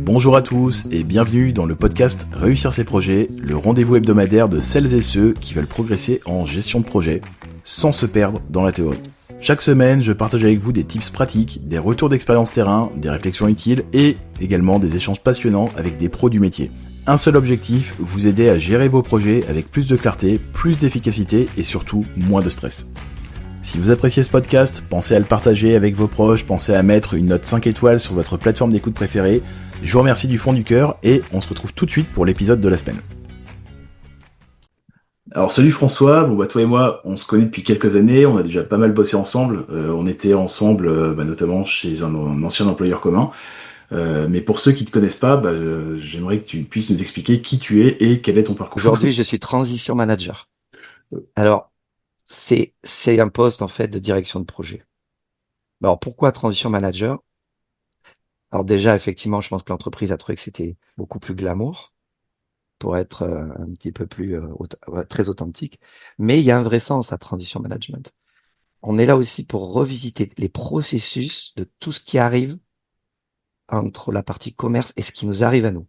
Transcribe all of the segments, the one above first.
Bonjour à tous et bienvenue dans le podcast Réussir ses projets, le rendez-vous hebdomadaire de celles et ceux qui veulent progresser en gestion de projet sans se perdre dans la théorie. Chaque semaine, je partage avec vous des tips pratiques, des retours d'expérience terrain, des réflexions utiles et également des échanges passionnants avec des pros du métier. Un seul objectif, vous aider à gérer vos projets avec plus de clarté, plus d'efficacité et surtout moins de stress. Si vous appréciez ce podcast, pensez à le partager avec vos proches, pensez à mettre une note 5 étoiles sur votre plateforme d'écoute préférée. Je vous remercie du fond du cœur et on se retrouve tout de suite pour l'épisode de la semaine. Alors salut François, toi et moi on se connaît depuis quelques années, on a déjà pas mal bossé ensemble, on était ensemble notamment chez un ancien employeur commun. Mais pour ceux qui te connaissent pas, j'aimerais que tu puisses nous expliquer qui tu es et quel est ton parcours. Aujourd'hui, je suis transition manager. Alors, c'est un poste en fait de direction de projet. Alors, pourquoi transition manager? Alors déjà, effectivement, je pense que l'entreprise a trouvé que c'était beaucoup plus glamour pour être un petit peu plus très authentique. Mais il y a un vrai sens à transition management. On est là aussi pour revisiter les processus de tout ce qui arrive entre la partie commerce et ce qui nous arrive à nous.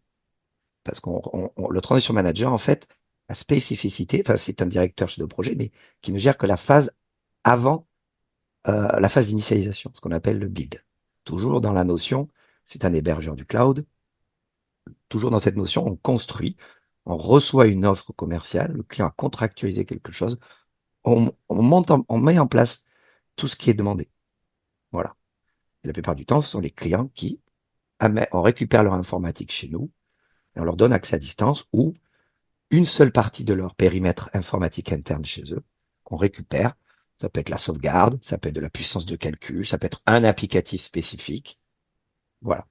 Parce le transition manager, en fait, la spécificité, enfin, c'est un directeur chef de projet, mais qui ne gère que la phase avant la phase d'initialisation, ce qu'on appelle le build. Toujours dans la notion, c'est un hébergeur du cloud. Toujours dans cette notion, on construit, on reçoit une offre commerciale, le client a contractualisé quelque chose, on met en place tout ce qui est demandé. Voilà. Et la plupart du temps, ce sont les clients qui on récupère leur informatique chez nous et on leur donne accès à distance ou une seule partie de leur périmètre informatique interne chez eux qu'on récupère. Ça peut être la sauvegarde, ça peut être de la puissance de calcul, ça peut être un applicatif spécifique. Voilà.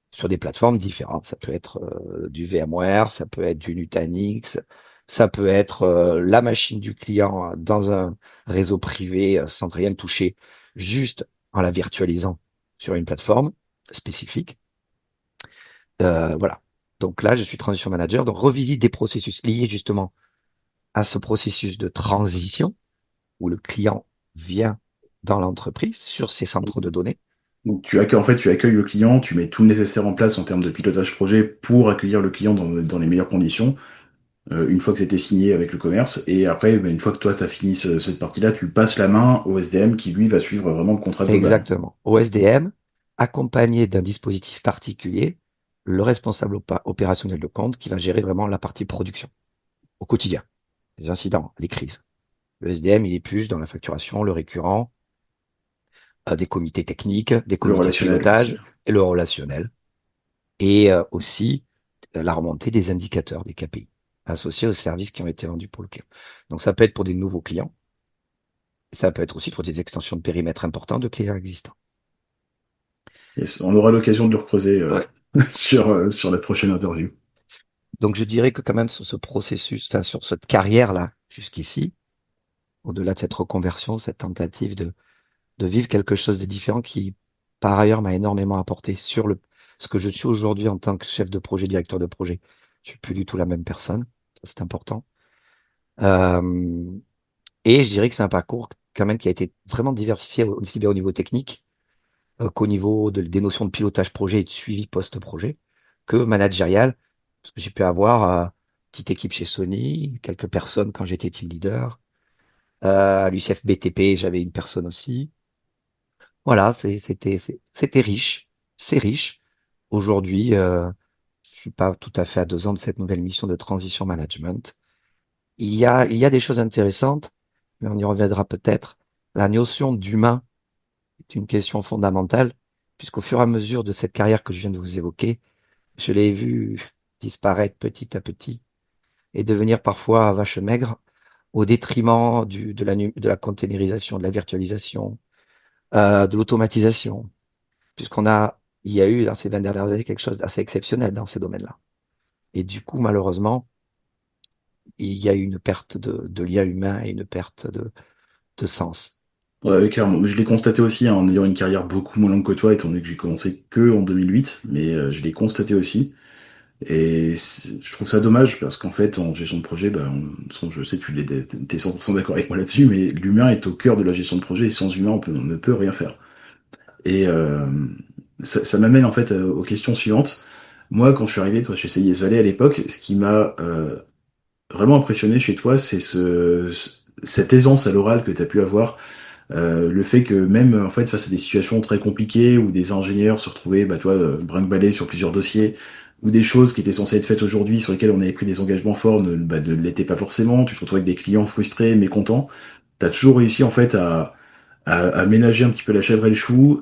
Sur des plateformes différentes. Ça peut être du VMware, ça peut être du Nutanix, ça peut être la machine du client dans un réseau privé sans rien toucher, juste en la virtualisant sur une plateforme spécifique. Voilà. Donc là, je suis transition manager, donc revisite des processus liés justement à ce processus de transition où le client vient dans l'entreprise sur ses centres de données. Donc tu accueilles le client, tu mets tout le nécessaire en place en termes de pilotage projet pour accueillir le client dans les meilleures conditions. Une fois que c'était signé avec le commerce, et après, une fois que toi tu as fini cette partie-là, tu passes la main au SDM qui lui va suivre vraiment le contrat global. Exactement. Au C'est ça. SDM, accompagné d'un dispositif particulier, le responsable opérationnel de compte qui va gérer vraiment la partie production au quotidien, les incidents, les crises. Le SDM, il est plus dans la facturation, le récurrent, des comités techniques, des Le comités de relationnel aussi. pilotage et le relationnel. Et aussi la remontée des indicateurs, des KPI, associés aux services qui ont été vendus pour le client. Donc ça peut être pour des nouveaux clients, ça peut être aussi pour des extensions de périmètre importants de clients existants. Yes, on aura l'occasion de le creuser Ouais. sur la prochaine interview. Donc je dirais que quand même sur ce processus, enfin, sur cette carrière-là, jusqu'ici, au-delà de cette reconversion, cette tentative de vivre quelque chose de différent qui, par ailleurs, m'a énormément apporté sur ce que je suis aujourd'hui en tant que chef de projet, directeur de projet. Je suis plus du tout la même personne, ça c'est important. Euh, et je dirais que c'est un parcours quand même qui a été vraiment diversifié aussi bien au niveau technique qu'au niveau des notions de pilotage projet et de suivi post-projet, que managérial, parce que j'ai pu avoir une petite équipe chez Sony, quelques personnes quand j'étais team leader. À l'UCF BTP, j'avais une personne aussi. Voilà, c'était riche, c'est riche. Aujourd'hui, je suis pas tout à fait à 2 ans de cette nouvelle mission de transition management. Il y a des choses intéressantes, mais on y reviendra peut-être. La notion d'humain est une question fondamentale, puisqu'au fur et à mesure de cette carrière que je viens de vous évoquer, je l'ai vu disparaître petit à petit et devenir parfois vache maigre au détriment de la containerisation, de la virtualisation, de l'automatisation, il y a eu dans ces 20 dernières années quelque chose d'assez exceptionnel dans ces domaines-là. Et du coup, malheureusement, il y a eu une perte de lien humain et une perte de sens. Ouais, clairement. Je l'ai constaté aussi en ayant une carrière beaucoup moins longue que toi, étant donné que j'ai commencé que en 2008, mais je l'ai constaté aussi. Et je trouve ça dommage parce qu'en fait, en gestion de projet, je sais que t'es 100% d'accord avec moi là-dessus, mais l'humain est au cœur de la gestion de projet et sans humain, on ne peut rien faire. Et ça m'amène en fait aux questions suivantes. Moi, quand je suis arrivé, toi, chez CIS Valley à l'époque, ce qui m'a vraiment impressionné chez toi, c'est cette aisance à l'oral que tu as pu avoir. Le fait que même en fait face à des situations très compliquées où des ingénieurs se retrouvaient, toi, brinque-ballés sur plusieurs dossiers, ou des choses qui étaient censées être faites aujourd'hui sur lesquelles on avait pris des engagements forts ne l'étaient pas forcément. Tu te retrouvais avec des clients frustrés, mécontents. T'as toujours réussi en fait à ménager un petit peu la chèvre et le chou,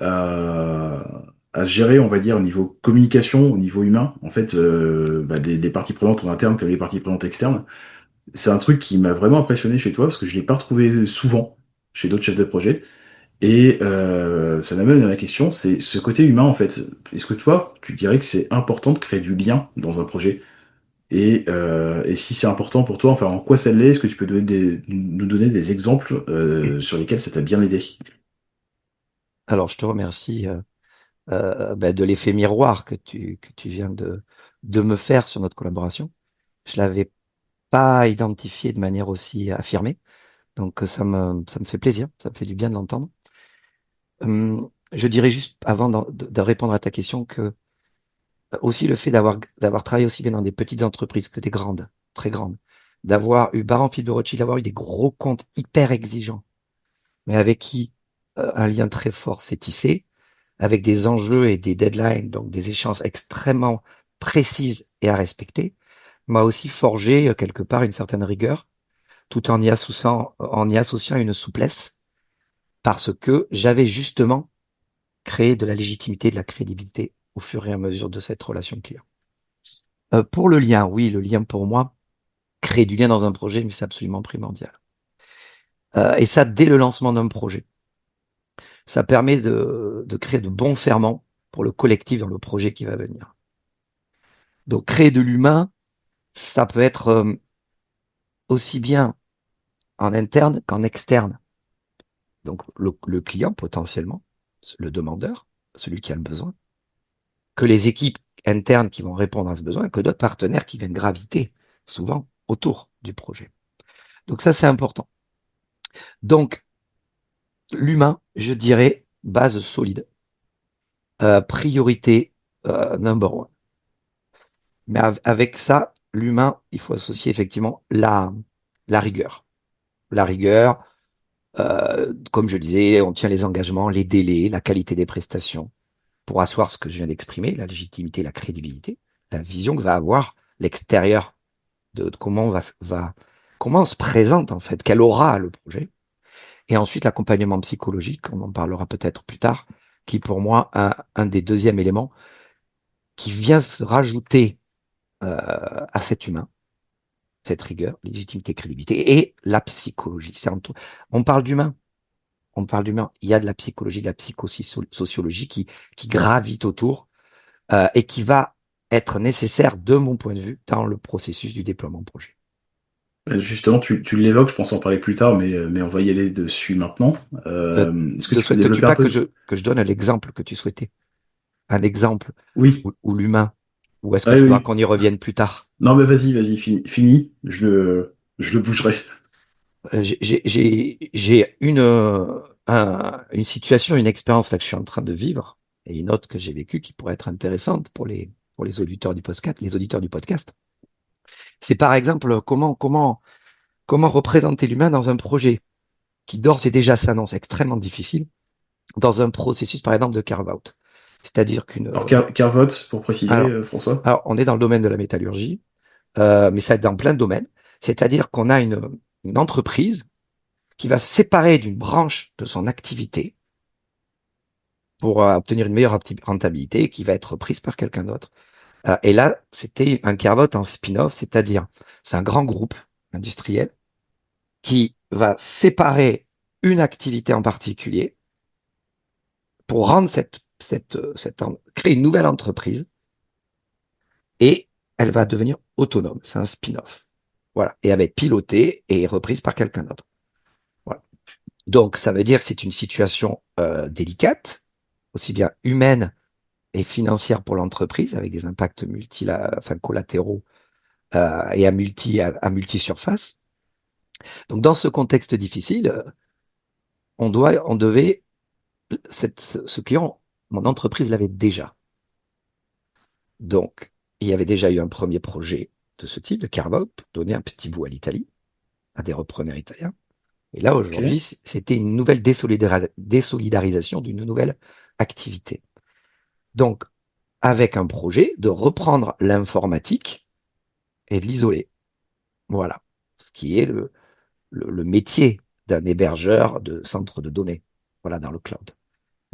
à gérer, on va dire, au niveau communication, au niveau humain, en fait, les parties prenantes en interne comme les parties prenantes externes. C'est un truc qui m'a vraiment impressionné chez toi parce que je l'ai pas retrouvé souvent chez d'autres chefs de projet. Et ça m'amène à la question, c'est ce côté humain en fait. Est-ce que toi, tu dirais que c'est important de créer du lien dans un projet? Et si c'est important pour toi, enfin en quoi ça l'est? Est-ce que tu peux nous donner des exemples sur lesquels ça t'a bien aidé? Alors, je te remercie de l'effet miroir que tu viens de me faire sur notre collaboration. Je l'avais pas identifié de manière aussi affirmée, donc ça me fait plaisir, ça me fait du bien de l'entendre. Je dirais juste avant de répondre à ta question que aussi le fait d'avoir travaillé aussi bien dans des petites entreprises que des grandes, très grandes, d'avoir eu Baron Philippe de Rothschild, d'avoir eu des gros comptes hyper exigeants, mais avec qui un lien très fort s'est tissé, avec des enjeux et des deadlines, donc des échéances extrêmement précises et à respecter, m'a aussi forgé quelque part une certaine rigueur, tout en y associant une souplesse, parce que j'avais justement créé de la légitimité, de la crédibilité au fur et à mesure de cette relation client. Pour le lien, oui, le lien pour moi, créer du lien dans un projet, mais c'est absolument primordial. Et ça, dès le lancement d'un projet. Ça permet de créer de bons ferments pour le collectif dans le projet qui va venir. Donc, créer de l'humain, ça peut être aussi bien en interne qu'en externe. Donc, le client potentiellement, le demandeur, celui qui a le besoin, que les équipes internes qui vont répondre à ce besoin, que d'autres partenaires qui viennent graviter souvent autour du projet. Donc ça, c'est important. Donc, l'humain, je dirais, base solide, priorité number one. Mais avec ça, l'humain, il faut associer effectivement la rigueur. La rigueur, comme je disais, on tient les engagements, les délais, la qualité des prestations pour asseoir ce que je viens d'exprimer, la légitimité, la crédibilité, la vision que va avoir l'extérieur de comment comment on se présente en fait, quelle aura le projet. Et ensuite l'accompagnement psychologique, on en parlera peut-être plus tard, qui pour moi un des deuxièmes éléments qui vient se rajouter à cet humain, cette rigueur, légitimité, crédibilité, et la psychologie. On parle d'humain, on parle d'humain. Il y a de la psychologie, de la psychosociologie qui gravite autour et qui va être nécessaire, de mon point de vue, dans le processus du déploiement projet. Justement, tu l'évoques, je pense en parler plus tard, mais on va y aller dessus maintenant. Euh, Est-ce que ne tu peux souhaites-tu développer un pas peu? que je donne l'exemple que tu souhaitais? Un exemple Oui. où l'humain, ou est-ce que Ah tu voudras oui. qu'on y revienne plus tard? Non, mais vas-y, fini. Je le bougerai. J'ai une situation, une expérience là que je suis en train de vivre, et une autre que j'ai vécue qui pourrait être intéressante pour les auditeurs du podcast, les auditeurs du podcast. C'est par exemple comment représenter l'humain dans un projet qui d'ores et déjà s'annonce extrêmement difficile, dans un processus par exemple de carve-out. C'est-à-dire Alors, Carvote, pour préciser, alors, François. alors on est dans le domaine de la métallurgie, mais ça dans plein de domaines. C'est-à-dire qu'on a une entreprise qui va se séparer d'une branche de son activité pour obtenir une meilleure rentabilité et qui va être prise par quelqu'un d'autre. Et là, c'était un carve-out en spin-off, c'est-à-dire c'est un grand groupe industriel qui va séparer une activité en particulier pour rendre créer une nouvelle entreprise et elle va devenir autonome. C'est un spin-off. Voilà. Et elle va être pilotée et reprise par quelqu'un d'autre. Voilà. Donc, ça veut dire que c'est une situation délicate, aussi bien humaine et financière pour l'entreprise avec des impacts collatéraux et à multi-surface. Donc dans ce contexte difficile, on devait, ce client, mon entreprise l'avait déjà. Donc il y avait déjà eu un premier projet de ce type, de carve-out, pour donner un petit bout à l'Italie, à des repreneurs italiens. Et là, Ok. aujourd'hui, c'était une nouvelle désolidarisation d'une nouvelle activité. Donc, avec un projet de reprendre l'informatique et de l'isoler. Voilà. Ce qui est le métier d'un hébergeur de centre de données. Voilà, dans le cloud.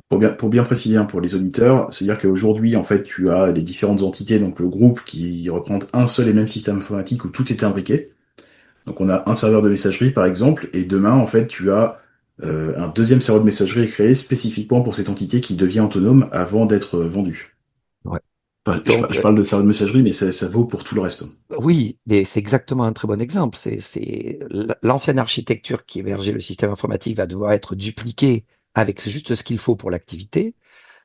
Pour bien préciser hein, pour les auditeurs, c'est-à-dire qu'aujourd'hui, en fait, tu as les différentes entités, donc le groupe qui représente un seul et même système informatique où tout est imbriqué. Donc on a un serveur de messagerie, par exemple, et demain, en fait, tu as un deuxième serveur de messagerie créé spécifiquement pour cette entité qui devient autonome avant d'être vendue. Ouais. Enfin, Donc, je parle de serveur de messagerie, mais ça vaut pour tout le reste. oui, mais c'est exactement un très bon exemple. C'est l'ancienne architecture qui hébergeait le système informatique va devoir être dupliquée avec juste ce qu'il faut pour l'activité.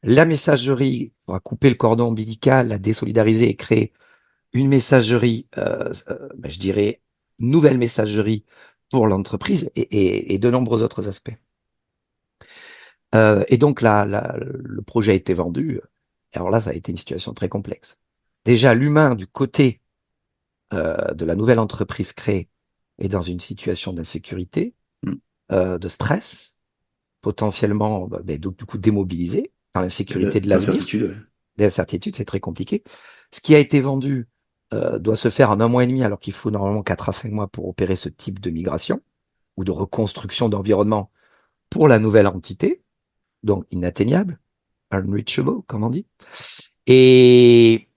La messagerie, on va couper le cordon ombilical, la désolidariser et créer une messagerie, je dirais, nouvelle messagerie pour l'entreprise et de nombreux autres aspects. Et donc là, le projet a été vendu. Alors là, ça a été une situation très complexe. Déjà, l'humain du côté de la nouvelle entreprise créée est dans une situation d'insécurité, Hmm. de stress, potentiellement donc, du coup démobilisé dans l'insécurité de l'avenir, D'incertitude. Ouais. d'incertitude, c'est très compliqué. Ce qui a été vendu doit se faire en 1 mois et demi, alors qu'il faut normalement 4 à 5 mois pour opérer ce type de migration ou de reconstruction d'environnement pour la nouvelle entité, donc inatteignable, unreachable, comme on dit. Et,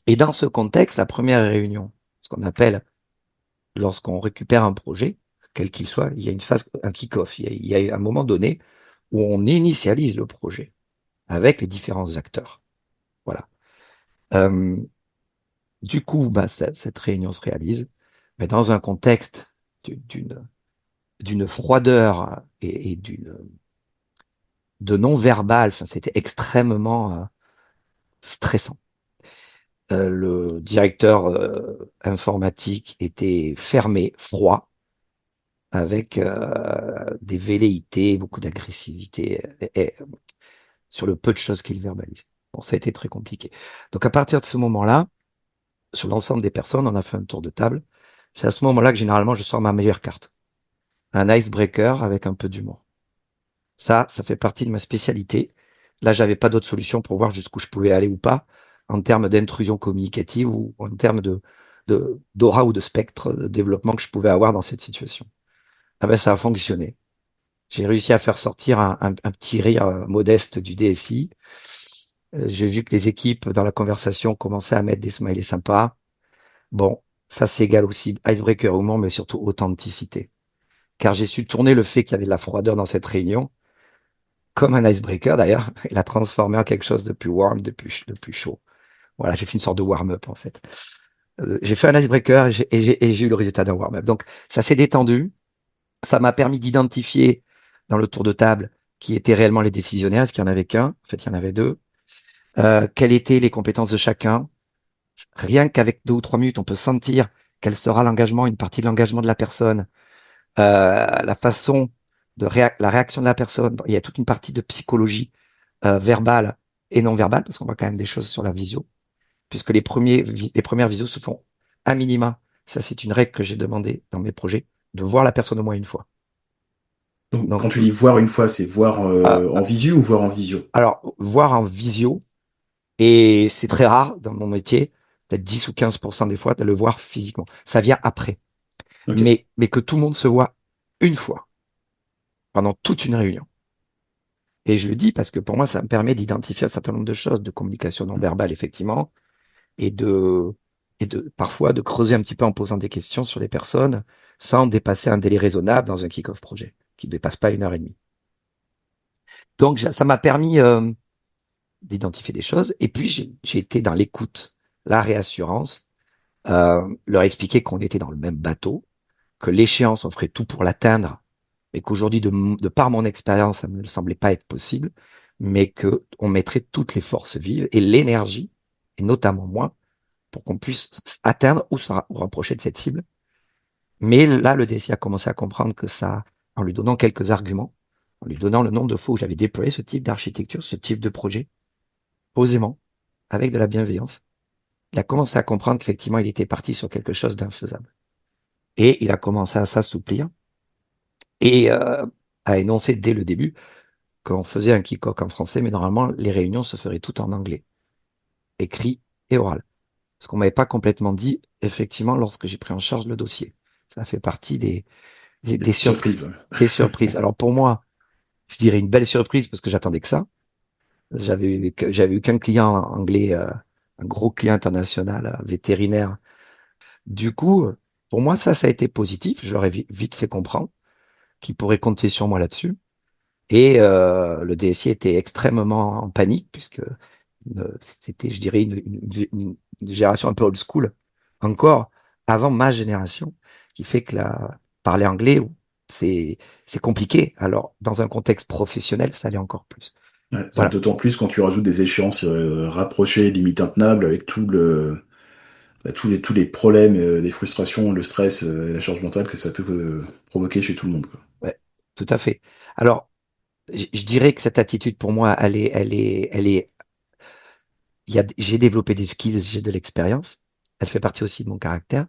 et dans ce contexte, la première réunion, ce qu'on appelle lorsqu'on récupère un projet, quel qu'il soit, il y a une phase, un kick-off, il y a un moment donné où on initialise le projet avec les différents acteurs. Voilà. Euh, du coup, cette réunion se réalise, mais dans un contexte d'une froideur et de non-verbal. Enfin, c'était extrêmement stressant. Le directeur informatique était fermé, froid, avec des velléités, beaucoup d'agressivité sur le peu de choses qu'il verbalise. Bon, ça a été très compliqué. Donc à partir de ce moment-là, sur l'ensemble des personnes, on a fait un tour de table. C'est à ce moment-là que généralement je sors ma meilleure carte. Un icebreaker avec un peu d'humour. Ça fait partie de ma spécialité. Là, j'avais pas d'autre solution pour voir jusqu'où je pouvais aller ou pas en termes d'intrusion communicative ou en termes d'aura ou de spectre de développement que je pouvais avoir dans cette situation. Ah ben, ça a fonctionné. J'ai réussi à faire sortir un petit rire modeste du DSI. J'ai vu que les équipes dans la conversation commençaient à mettre des smileys sympas. Bon, ça c'est égal aussi icebreaker ou non, mais surtout authenticité. Car j'ai su tourner le fait qu'il y avait de la froideur dans cette réunion comme un icebreaker d'ailleurs, et la transformer en quelque chose de plus warm, de plus chaud. Voilà, j'ai fait une sorte de warm-up en fait. J'ai fait un icebreaker et j'ai eu le résultat d'un warm-up. Donc ça s'est détendu, ça m'a permis d'identifier dans le tour de table qui étaient réellement les décisionnaires, est-ce qu'il y en avait qu'un, en fait il y en avait deux, quelles étaient les compétences de chacun. Rien qu'avec 2 ou 3 minutes, on peut sentir quel sera l'engagement, une partie de l'engagement de la personne, la façon la réaction de la personne. Il y a toute une partie de psychologie verbale et non verbale, parce qu'on voit quand même des choses sur la visio, puisque les premières visios se font à minima. Ça, c'est une règle que j'ai demandé dans mes projets, de voir la personne au moins une fois. Donc quand Donc, tu dis voir une fois, c'est voir euh, en visu ou voir en visio? alors, voir en visio, et c'est très rare dans mon métier, peut-être 10 ou 15% des fois, de le voir physiquement. Ça vient après. Ok. Mais que tout le monde se voit une fois, pendant toute une réunion. Et je le dis parce que pour moi, ça me permet d'identifier un certain nombre de choses de communication non verbale, effectivement, et parfois de creuser un petit peu en posant des questions sur les personnes sans dépasser un délai raisonnable dans un kick-off projet qui ne dépasse pas 1 heure et demie. Donc ça m'a permis d'identifier des choses et puis j'ai été dans l'écoute, la réassurance, leur expliquer qu'on était dans le même bateau, que l'échéance on ferait tout pour l'atteindre, mais qu'aujourd'hui de par mon expérience ça ne me semblait pas être possible, mais que on mettrait toutes les forces vives et l'énergie, et notamment moi, pour qu'on puisse atteindre ou se rapprocher de cette cible. Mais là, le DSI a commencé à comprendre que ça, en lui donnant quelques arguments, en lui donnant le nombre de fois où j'avais déployé ce type d'architecture, ce type de projet, posément, avec de la bienveillance, il a commencé à comprendre qu'effectivement, il était parti sur quelque chose d'infaisable. Et il a commencé à s'assouplir et à énoncer dès le début qu'on faisait un kick-off en français, mais normalement, les réunions se feraient toutes en anglais, écrit et oral. Ce qu'on m'avait pas complètement dit, effectivement, lorsque j'ai pris en charge le dossier. Ça fait partie Des des petites surprises. surprises. Des surprises. Alors pour moi, je dirais une belle surprise parce que j'attendais que ça. J'avais eu qu'un client anglais, un gros client international, vétérinaire. Du coup, pour moi, ça a été positif. Je leur ai vite fait comprendre qu'ils pourraient compter sur moi là-dessus. Et le DSI était extrêmement en panique puisque c'était, je dirais, une génération un peu old school, encore avant ma génération, qui fait que parler anglais, c'est c'est compliqué. Alors, dans un contexte professionnel, ça l'est encore plus. Ouais, Voilà. d'autant plus quand tu rajoutes des échéances rapprochées, limite intenables, avec tous les problèmes, les frustrations, le stress, et la charge mentale que ça peut provoquer chez tout le monde, quoi. Ouais, tout à fait. Alors, je dirais que cette attitude, pour moi, j'ai développé des skills, j'ai de l'expérience. Elle fait partie aussi de mon caractère.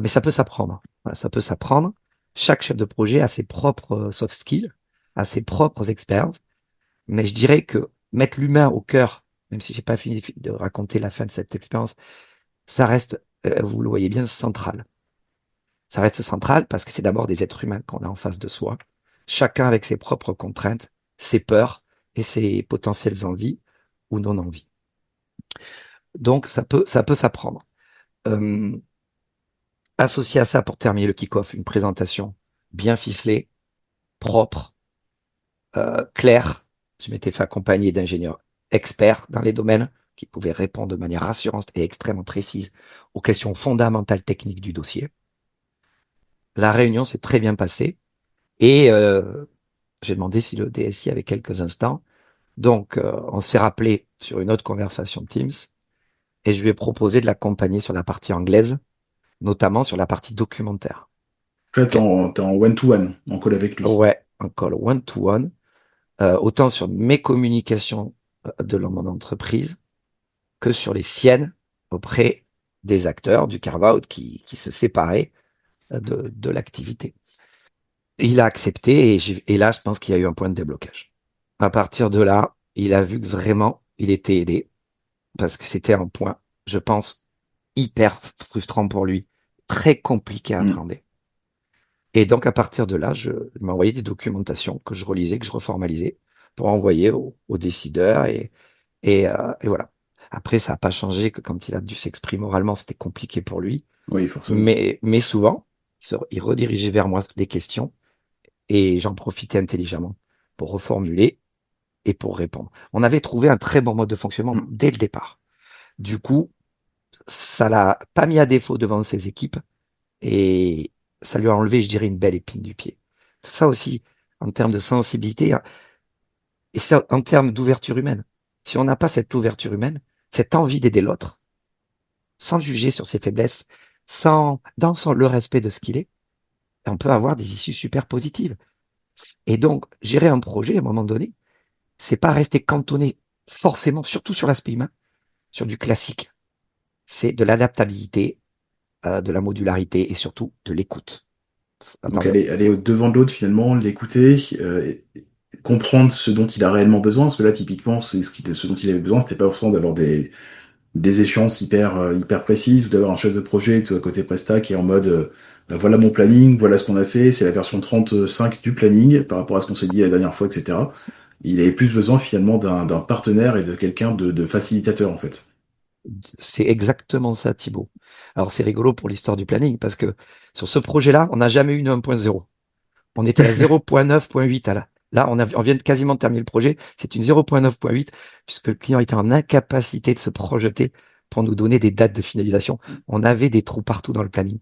Mais ça peut s'apprendre. Voilà, ça peut s'apprendre. Chaque chef de projet a ses propres soft skills, a ses propres expériences. Mais je dirais que mettre l'humain au cœur, même si j'ai pas fini de raconter la fin de cette expérience, ça reste, vous le voyez bien, central. Ça reste central parce que c'est d'abord des êtres humains qu'on a en face de soi, chacun avec ses propres contraintes, ses peurs et ses potentielles envies ou non-envies. Donc ça peut s'apprendre. Euh, Associé à ça, pour terminer le kick-off, une présentation bien ficelée, propre, claire. Je m'étais fait accompagner d'ingénieurs experts dans les domaines qui pouvaient répondre de manière rassurante et extrêmement précise aux questions fondamentales techniques du dossier. La réunion s'est très bien passée et j'ai demandé si le DSI avait quelques instants. Donc, on s'est rappelé sur une autre conversation Teams et je lui ai proposé de l'accompagner sur la partie anglaise, notamment sur la partie documentaire. Là, t'es en one-to-one, en call avec lui. Ouais, un call one-to-one, autant sur mes communications de mon entreprise que sur les siennes auprès des acteurs du carve-out qui se séparaient de l'activité. Il a accepté et là, je pense qu'il y a eu un point de déblocage. À partir de là, il a vu que vraiment, il était aidé parce que c'était un point, je pense, hyper frustrant pour lui, très compliqué à Mm. appréhender. Et donc, à partir de là, il m'a envoyé des documentations que je relisais, que je reformalisais pour envoyer aux décideurs et voilà. Après, ça n'a pas changé que quand il a dû s'exprimer oralement, c'était compliqué pour lui. Oui, forcément. Mais souvent, il redirigeait vers moi les questions et j'en profitais intelligemment pour reformuler et pour répondre. On avait trouvé un très bon mode de fonctionnement Mm. dès le départ. Du coup, ça l'a pas mis à défaut devant ses équipes et ça lui a enlevé, je dirais, une belle épine du pied. Ça aussi, en termes de sensibilité et ça, en termes d'ouverture humaine. Si on n'a pas cette ouverture humaine, cette envie d'aider l'autre, sans juger sur ses faiblesses, le respect de ce qu'il est, on peut avoir des issues super positives. Et donc, gérer un projet à un moment donné, c'est pas rester cantonné forcément, surtout sur l'aspect humain, sur du classique. C'est de l'adaptabilité, de la modularité et surtout de l'écoute. Donc Attends, aller au devant de l'autre finalement, l'écouter, comprendre ce dont il a réellement besoin, parce que là typiquement ce dont il avait besoin, c'était pas forcément d'avoir des échéances hyper précises ou d'avoir un chef de projet tout à côté Presta qui est en mode bah, voilà mon planning, voilà ce qu'on a fait, c'est la version 35 du planning par rapport à ce qu'on s'est dit la dernière fois, etc. Il avait plus besoin finalement d'un partenaire et de quelqu'un de facilitateur en fait. c'est exactement ça, Thibaut. Alors c'est rigolo pour l'histoire du planning parce que sur ce projet-là, on n'a jamais eu une 1.0. On était à la 0.9.8 là, on vient de quasiment terminer le projet. C'est une 0.9.8 puisque le client était en incapacité de se projeter pour nous donner des dates de finalisation. On avait des trous partout dans le planning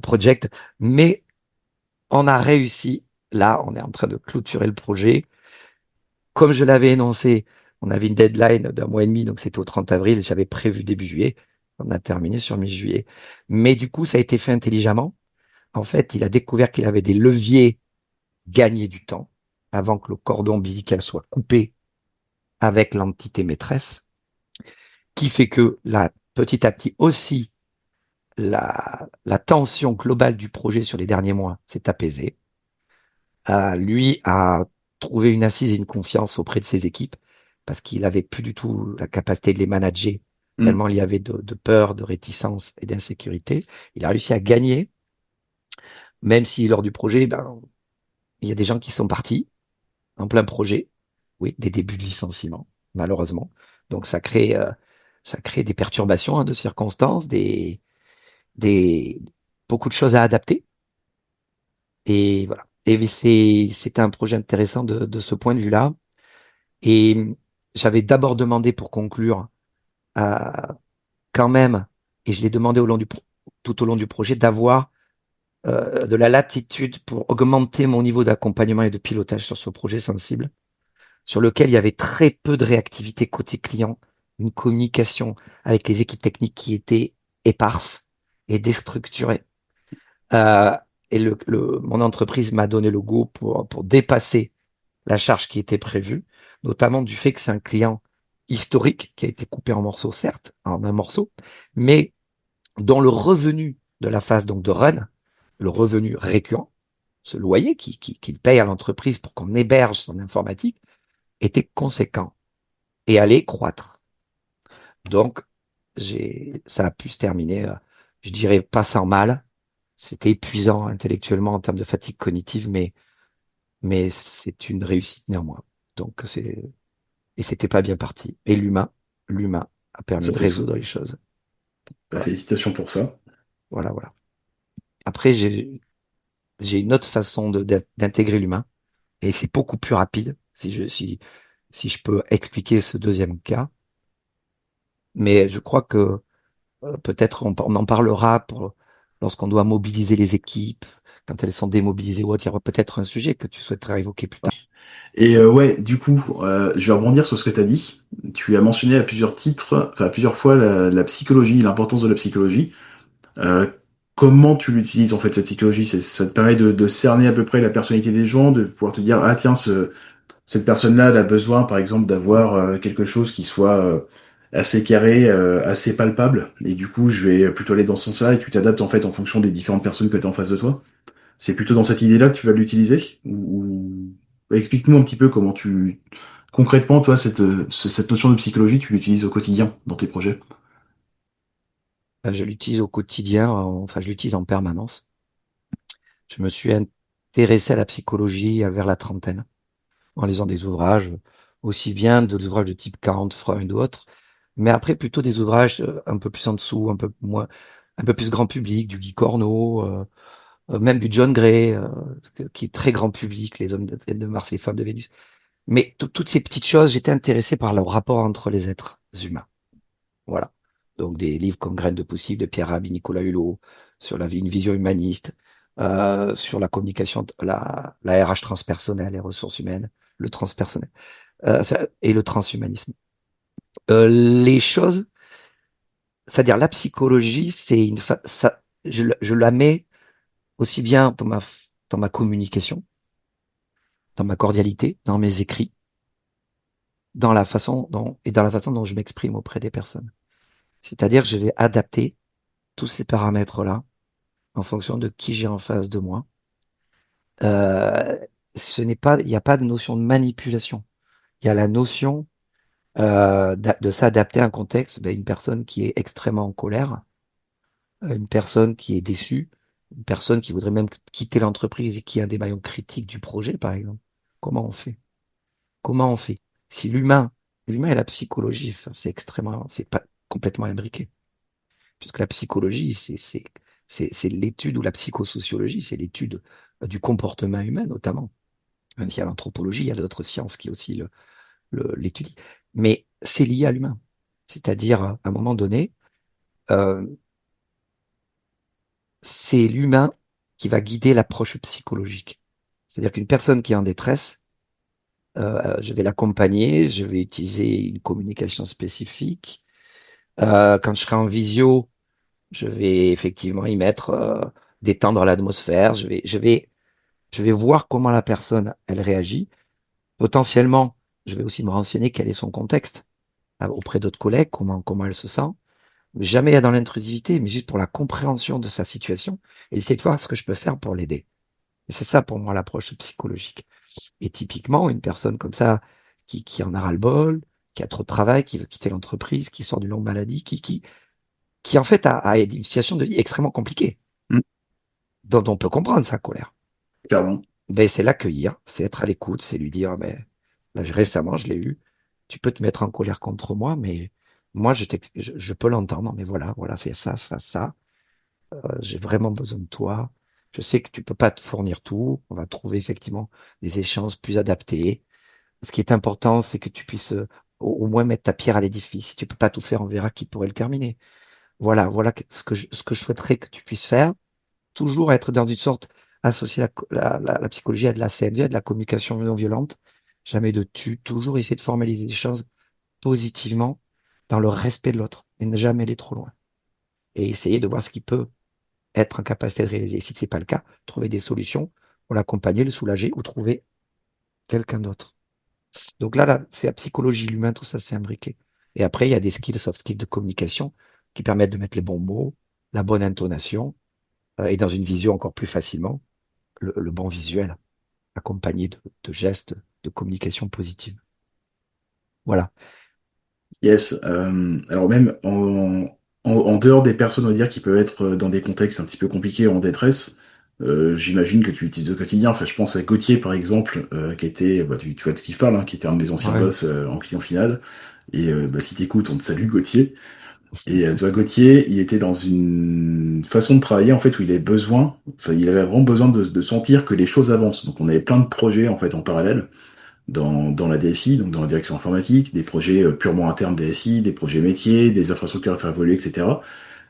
project, mais on a réussi. Là, on est en train de clôturer le projet. comme je l'avais énoncé, on avait une deadline d'un mois et demi, donc c'était au 30 avril, j'avais prévu début juillet. On a terminé sur mi-juillet. Mais du coup, ça a été fait intelligemment. En fait, il a découvert qu'il avait des leviers gagnés du temps avant que le cordon ombilical soit coupé avec l'entité maîtresse, qui fait que là, petit à petit aussi, la tension globale du projet sur les derniers mois s'est apaisée. Lui a trouvé une assise et une confiance auprès de ses équipes parce qu'il avait plus du tout la capacité de les manager, Mm. tellement il y avait de peur, de réticence et d'insécurité. Il a réussi à gagner, même si lors du projet, ben, il y a des gens qui sont partis en plein projet. Oui, des débuts de licenciement, malheureusement. Donc ça crée des perturbations de circonstances, des, beaucoup de choses à adapter. Et voilà. Et c'était un projet intéressant de ce point de vue-là. Et j'avais d'abord demandé pour conclure, euh, quand même, et je l'ai demandé tout au long du projet, d'avoir de la latitude pour augmenter mon niveau d'accompagnement et de pilotage sur ce projet sensible, sur lequel il y avait très peu de réactivité côté client, une communication avec les équipes techniques qui était éparse et déstructurée. Euh, et mon entreprise m'a donné le go pour dépasser la charge qui était prévue, notamment du fait que c'est un client historique qui a été coupé en morceaux, certes, en un morceau, mais dont le revenu de la phase donc de run, le revenu récurrent, ce loyer qu'il paye à l'entreprise pour qu'on héberge son informatique, était conséquent et allait croître. Donc, ça a pu se terminer, je dirais pas sans mal. C'était épuisant intellectuellement en termes de fatigue cognitive, mais c'est une réussite néanmoins. Donc, et c'était pas bien parti. Et l'humain a permis Ça de fait fou. résoudre les choses. Bah, Voilà, félicitations pour ça. voilà, voilà. Après, j'ai une autre façon d'intégrer l'humain et c'est beaucoup plus rapide si je peux expliquer ce deuxième cas. Mais je crois que peut-être on en parlera lorsqu'on doit mobiliser les équipes, quand elles sont démobilisées ou autre. Il y aura peut-être un sujet que tu souhaiterais évoquer plus tard. Et ouais, du coup, je vais rebondir sur ce que tu as dit. Tu as mentionné à plusieurs titres, enfin à plusieurs fois la psychologie, l'importance de la psychologie. Euh, Comment tu l'utilises en fait cette psychologie? Ça te permet de cerner à peu près la personnalité des gens, de pouvoir te dire ah tiens cette personne-là elle a besoin par exemple d'avoir quelque chose qui soit assez carré, assez palpable, et du coup je vais plutôt aller dans ce sens-là et tu t'adaptes en fait en fonction des différentes personnes que tu as en face de toi. C'est plutôt dans cette idée-là que tu vas l'utiliser? Explique-nous un petit peu comment concrètement, toi, cette notion de psychologie, tu l'utilises au quotidien dans tes projets. Je l'utilise au quotidien, enfin je l'utilise en permanence. Je me suis intéressé à la psychologie vers la trentaine, en lisant des ouvrages, aussi bien des ouvrages de type Kant, Freud ou autres, mais après plutôt des ouvrages un peu plus en dessous, un peu moins, un peu plus grand public, du Guy Corneau, même du John Gray, qui est très grand public, les hommes de Mars et les femmes de Vénus. Mais toutes ces petites choses, j'étais intéressé par le rapport entre les êtres humains. Voilà. Donc des livres comme Graines de possible de Pierre Rabhi, Nicolas Hulot, sur la vie, une vision humaniste, sur la communication, la RH transpersonnelle, les ressources humaines, le transpersonnel, et le transhumanisme. Les choses, c'est-à-dire la psychologie, c'est je la mets aussi bien dans ma communication, dans ma cordialité, dans mes écrits, dans la façon dont je m'exprime auprès des personnes. C'est-à-dire que je vais adapter tous ces paramètres-là en fonction de qui j'ai en face de moi. Euh, il n'y a pas de notion de manipulation. Il y a la notion de s'adapter à un contexte. Ben, une personne qui est extrêmement en colère, une personne qui est déçue, une personne qui voudrait même quitter l'entreprise et qui est un des maillons critiques du projet, par exemple. Comment on fait? Comment on fait? Si l'humain et la psychologie, enfin, c'est pas complètement imbriqué. Puisque la psychologie, c'est l'étude, ou la psychosociologie, c'est l'étude du comportement humain notamment. Même s'il y a l'anthropologie, il y a d'autres sciences qui aussi l'étudient. Mais c'est lié à l'humain. C'est-à-dire, à un moment donné, euh, c'est l'humain qui va guider l'approche psychologique. C'est-à-dire qu'une personne qui est en détresse, Je vais l'accompagner, je vais utiliser une communication spécifique. Quand je serai en visio, je vais effectivement y mettre, détendre l'atmosphère. Je vais voir comment la personne, elle réagit. Potentiellement, je vais aussi me renseigner quel est son contexte auprès d'autres collègues, comment elle se sent. Mais jamais dans l'intrusivité, mais juste pour la compréhension de sa situation et essayer de voir ce que je peux faire pour l'aider. Et c'est ça pour moi l'approche psychologique. Et typiquement, une personne comme ça, qui en a ras-le-bol, qui a trop de travail, qui veut quitter l'entreprise, qui sort d'une longue maladie, qui en fait a une situation de vie extrêmement compliquée, Mm. dont on peut comprendre sa colère. Clairement. Ben, c'est l'accueillir, c'est être à l'écoute, c'est lui dire, ben, là, récemment, je l'ai eu, tu peux te mettre en colère contre moi, mais moi, je peux l'entendre, mais voilà, c'est ça, ça, ça. J'ai vraiment besoin de toi. Je sais que tu peux pas te fournir tout. On va trouver effectivement des échanges plus adaptés. Ce qui est important, c'est que tu puisses au moins mettre ta pierre à l'édifice. Si tu peux pas tout faire, on verra qui pourrait le terminer. Voilà ce que je souhaiterais que tu puisses faire. Toujours être dans une sorte, associer la psychologie à de la CNV, à de la communication non violente. Jamais de tu, toujours essayer de formaliser les choses positivement dans le respect de l'autre et ne jamais aller trop loin. Et essayer de voir ce qui peut être en capacité de réaliser. Si c'est pas le cas, trouver des solutions pour l'accompagner, le soulager ou trouver quelqu'un d'autre. Donc là, c'est la psychologie, l'humain, tout ça, c'est imbriqué. Et après, il y a des skills, soft skills de communication qui permettent de mettre les bons mots, la bonne intonation, et dans une visio encore plus facilement, le bon visuel, accompagné de gestes de communication positive. Voilà. Yes. Alors même en dehors des personnes, on va dire, qui peuvent être dans des contextes un petit peu compliqués ou en détresse, j'imagine que tu l'utilises au quotidien. Enfin, je pense à Gauthier, par exemple, qui était, bah, tu vois de qui je parle, hein, qui était un de mes anciens Ouais. boss en client final. Et bah, si t'écoutes, on te salue, Gauthier. Et toi, Gauthier, il était dans une façon de travailler en fait où il avait besoin, enfin, il avait vraiment besoin de sentir que les choses avancent. Donc, on avait plein de projets en fait en parallèle dans la DSI, donc dans la direction informatique, des projets purement internes DSI, des projets métiers, des infrastructures à faire évoluer, etc.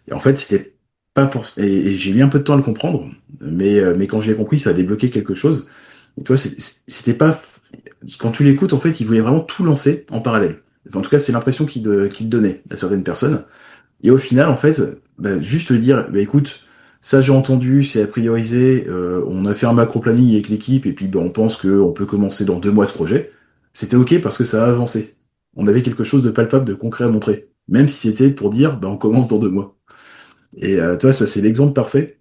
Et en fait, c'était pas forcément. Et j'ai mis un peu de temps à le comprendre, mais quand je l'ai compris, ça a débloqué quelque chose. Et toi, c'était pas. Quand tu l'écoutes, en fait, il voulait vraiment tout lancer en parallèle. Enfin, en tout cas, c'est l'impression qu'il donnait à certaines personnes. Et au final, en fait, bah, juste lui dire, bah, écoute, ça j'ai entendu, c'est à prioriser, on a fait un macro-planning avec l'équipe, et puis bah, on pense qu'on peut commencer dans 2 mois ce projet. C'était ok parce que ça a avancé. On avait quelque chose de palpable, de concret à montrer. Même si c'était pour dire, bah, on commence dans 2 mois. Et toi, ça c'est l'exemple parfait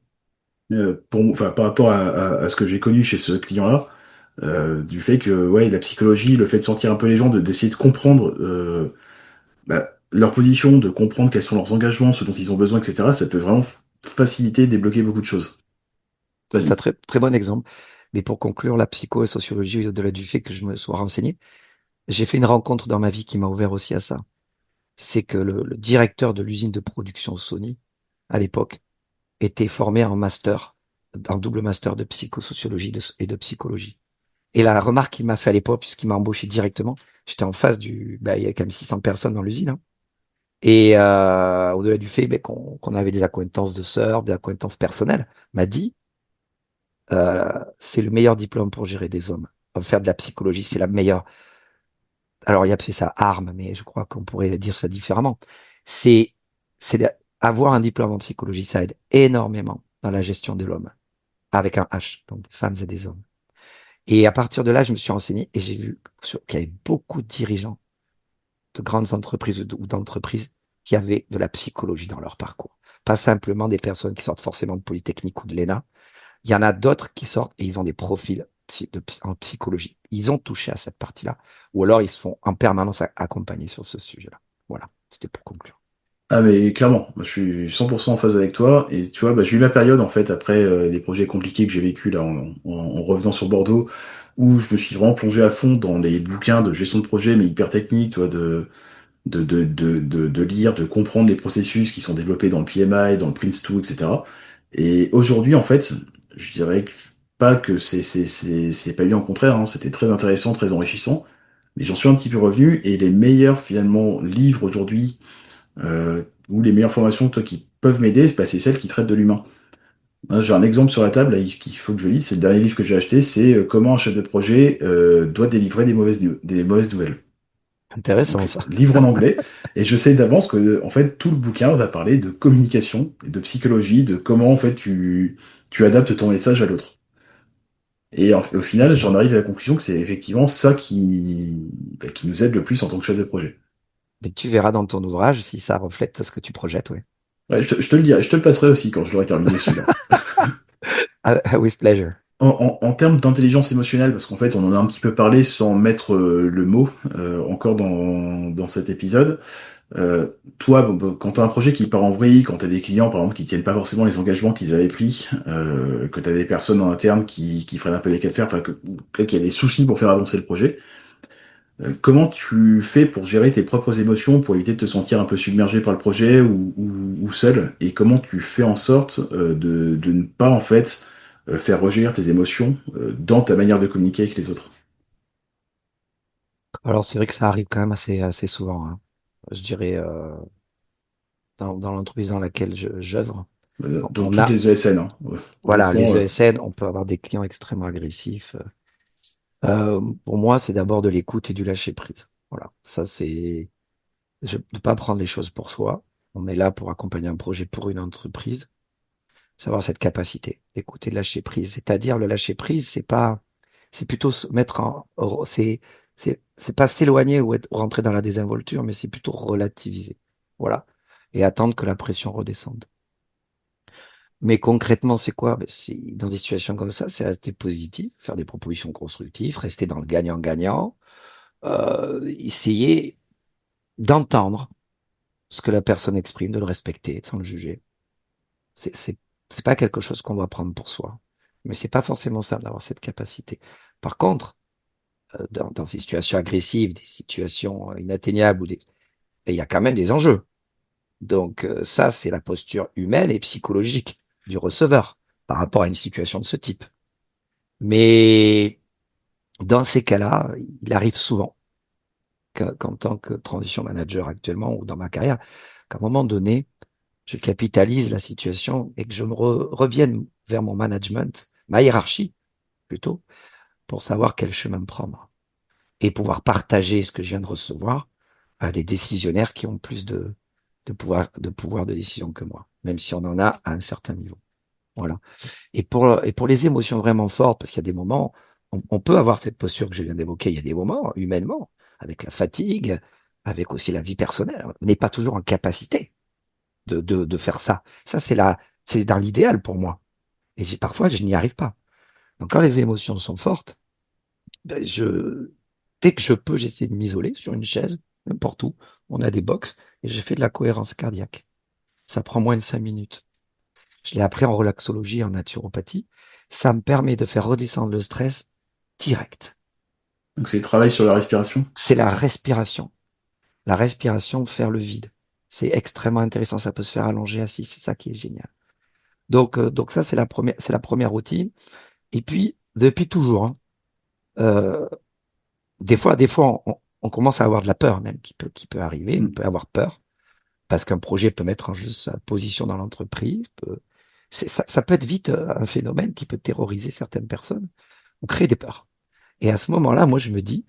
enfin, par rapport à ce que j'ai connu chez ce client-là, du fait que ouais, la psychologie, le fait de sentir un peu les gens, d'essayer de comprendre bah, leur position, de comprendre quels sont leurs engagements, ce dont ils ont besoin, etc., ça peut vraiment faciliter, débloquer beaucoup de choses. C'est un Vas-y. très, très bon exemple. Mais pour conclure, la psycho et sociologie, au-delà du fait que je me sois renseigné, j'ai fait une rencontre dans ma vie qui m'a ouvert aussi à ça. C'est que le directeur de l'usine de production Sony, à l'époque, était formé en master, en double master de psychosociologie et de psychologie. Et la remarque qu'il m'a fait à l'époque, puisqu'il m'a embauché directement, j'étais en face il y a quand même 600 personnes dans l'usine, hein. Et au-delà du fait qu'on avait des accointances de sœurs, des accointances personnelles, m'a dit, c'est le meilleur diplôme pour gérer des hommes. Faire de la psychologie, c'est la meilleure. Alors, il y a c'est ça arme, mais je crois qu'on pourrait dire ça différemment. C'est, avoir un diplôme en psychologie, ça aide énormément dans la gestion de l'homme, avec un H, donc des femmes et des hommes. Et à partir de là, je me suis renseigné et j'ai vu qu'il y avait beaucoup de dirigeants de grandes entreprises ou d'entreprises qui avaient de la psychologie dans leur parcours. Pas simplement des personnes qui sortent forcément de Polytechnique ou de l'ENA. Il y en a d'autres qui sortent et ils ont des profils en psychologie. Ils ont touché à cette partie-là. Ou alors ils se font en permanence accompagner sur ce sujet-là. Voilà, c'était pour conclure. Ah mais clairement, moi, je suis 100% en phase avec toi, et tu vois, bah, j'ai eu ma période en fait après des projets compliqués que j'ai vécu là en revenant sur Bordeaux, où je me suis vraiment plongé à fond dans les bouquins de gestion de projet, mais hyper techniques, tu vois, de lire, de comprendre les processus qui sont développés dans le PMI, dans le Prince2, etc. Et aujourd'hui, en fait, je dirais pas que c'est pas bien, au contraire, hein, c'était très intéressant, très enrichissant, mais j'en suis un petit peu revenu, et les meilleurs, finalement, livres aujourd'hui, ou les meilleures formations, toi, qui peuvent m'aider, c'est celles qui traitent de l'humain. J'ai un exemple sur la table là, qu'il faut que je lise. C'est le dernier livre que j'ai acheté. C'est Comment un chef de projet doit délivrer des mauvaises nouvelles. Intéressant Donc, ça. livre en anglais. Et je sais d'avance que, en fait, tout le bouquin va parler de communication et de psychologie, de comment, en fait, tu adaptes ton message à l'autre. Et au final, j'en Génial. arrive à la conclusion que c'est effectivement ça qui nous aide le plus en tant que chef de projet. Mais tu verras dans ton ouvrage si ça reflète ce que tu projettes, oui. Ouais, je te le dirai, je te le passerai aussi quand je l'aurai terminé celui-là. With pleasure. En termes d'intelligence émotionnelle, parce qu'en fait, on en a un petit peu parlé sans mettre le mot encore dans cet épisode. Toi, quand tu as un projet qui part en vrille, quand tu as des clients, par exemple, qui tiennent pas forcément les engagements qu'ils avaient pris, que tu as des personnes en interne qui freinent un peu les cas de fer, enfin, qu'il y a des soucis pour faire avancer le projet, comment tu fais pour gérer tes propres émotions, pour éviter de te sentir un peu submergé par le projet ou seul, et comment tu fais en sorte de ne pas, en fait, faire rejaillir tes émotions dans ta manière de communiquer avec les autres? Alors c'est vrai que ça arrive quand même assez souvent, hein. Je dirais dans l'entreprise dans laquelle j'œuvre, Dans on toutes a les ESN, hein. voilà Honnêtement, les ESN, on peut avoir des clients extrêmement agressifs. Pour moi, c'est d'abord de l'écoute et du lâcher prise. Voilà, ça c'est ne pas prendre les choses pour soi. On est là pour accompagner un projet pour une entreprise, savoir cette capacité d'écouter, de lâcher prise. C'est-à-dire le lâcher prise, c'est plutôt se mettre c'est pas s'éloigner ou rentrer dans la désinvolture, mais c'est plutôt relativiser. Voilà. Et attendre que la pression redescende. Mais concrètement, c'est quoi? Ben, c'est, dans des situations comme ça, c'est rester positif, faire des propositions constructives, rester dans le gagnant-gagnant, essayer d'entendre ce que la personne exprime, de le respecter, sans le juger. C'est, c'est, c'est pas quelque chose qu'on doit prendre pour soi. Mais c'est pas forcément ça d'avoir cette capacité. Par contre, dans ces situations agressives, des situations inatteignables, il y a quand même des enjeux. Donc ça, c'est la posture humaine et psychologique du receveur par rapport à une situation de ce type. Mais dans ces cas-là, il arrive souvent qu'en tant que transition manager actuellement ou dans ma carrière, qu'à un moment donné, je capitalise la situation et que je me revienne vers mon management, ma hiérarchie plutôt, pour savoir quel chemin prendre et pouvoir partager ce que je viens de recevoir à des décisionnaires qui ont plus de pouvoir de décision que moi, même si on en a à un certain niveau. Voilà. Et pour les émotions vraiment fortes, parce qu'il y a des moments, on peut avoir cette posture que je viens d'évoquer, il y a des moments, humainement, avec la fatigue, avec aussi la vie personnelle, on n'est pas toujours en capacité de faire ça. Ça, c'est dans l'idéal pour moi. Et parfois, je n'y arrive pas. Donc, quand les émotions sont fortes, ben, dès que je peux, j'essaie de m'isoler sur une chaise, n'importe où. On a des box et je fais de la cohérence cardiaque. Ça prend moins de 5 minutes. Je l'ai appris en relaxologie et en naturopathie. Ça me permet de faire redescendre le stress direct. donc c'est le travail sur la respiration. C'est la respiration. La respiration, faire le vide. C'est extrêmement intéressant. Ça peut se faire allonger assis. C'est ça qui est génial. Donc ça, c'est la première routine. Et puis, depuis toujours, hein, euh, des fois, on commence à avoir de la peur même qui peut arriver. On peut avoir peur parce qu'un projet peut mettre en jeu sa position dans l'entreprise. Ça peut être vite un phénomène qui peut terroriser certaines personnes ou créer des peurs. Et à ce moment-là, moi, je me dis,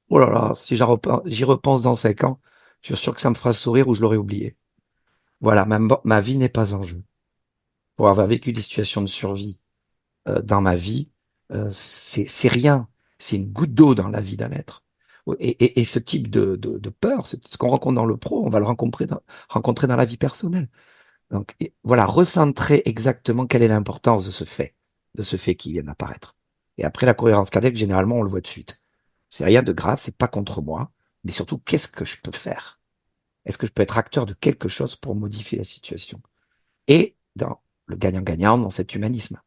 oh là là, si j'y repense dans 5 ans, je suis sûr que ça me fera sourire ou je l'aurais oublié. Voilà, ma vie n'est pas en jeu. Pour avoir vécu des situations de survie dans ma vie, c'est rien. C'est une goutte d'eau dans la vie d'un être. Et ce type de peur, ce qu'on rencontre dans le pro, on va le rencontrer dans la vie personnelle. Donc voilà, recentrer exactement quelle est l'importance de ce fait qui vient d'apparaître. Et après la cohérence cardiaque, généralement, on le voit de suite. C'est rien de grave, c'est pas contre moi, mais surtout qu'est-ce que je peux faire? Est-ce que je peux être acteur de quelque chose pour modifier la situation? Et dans le gagnant-gagnant, dans cet humanisme.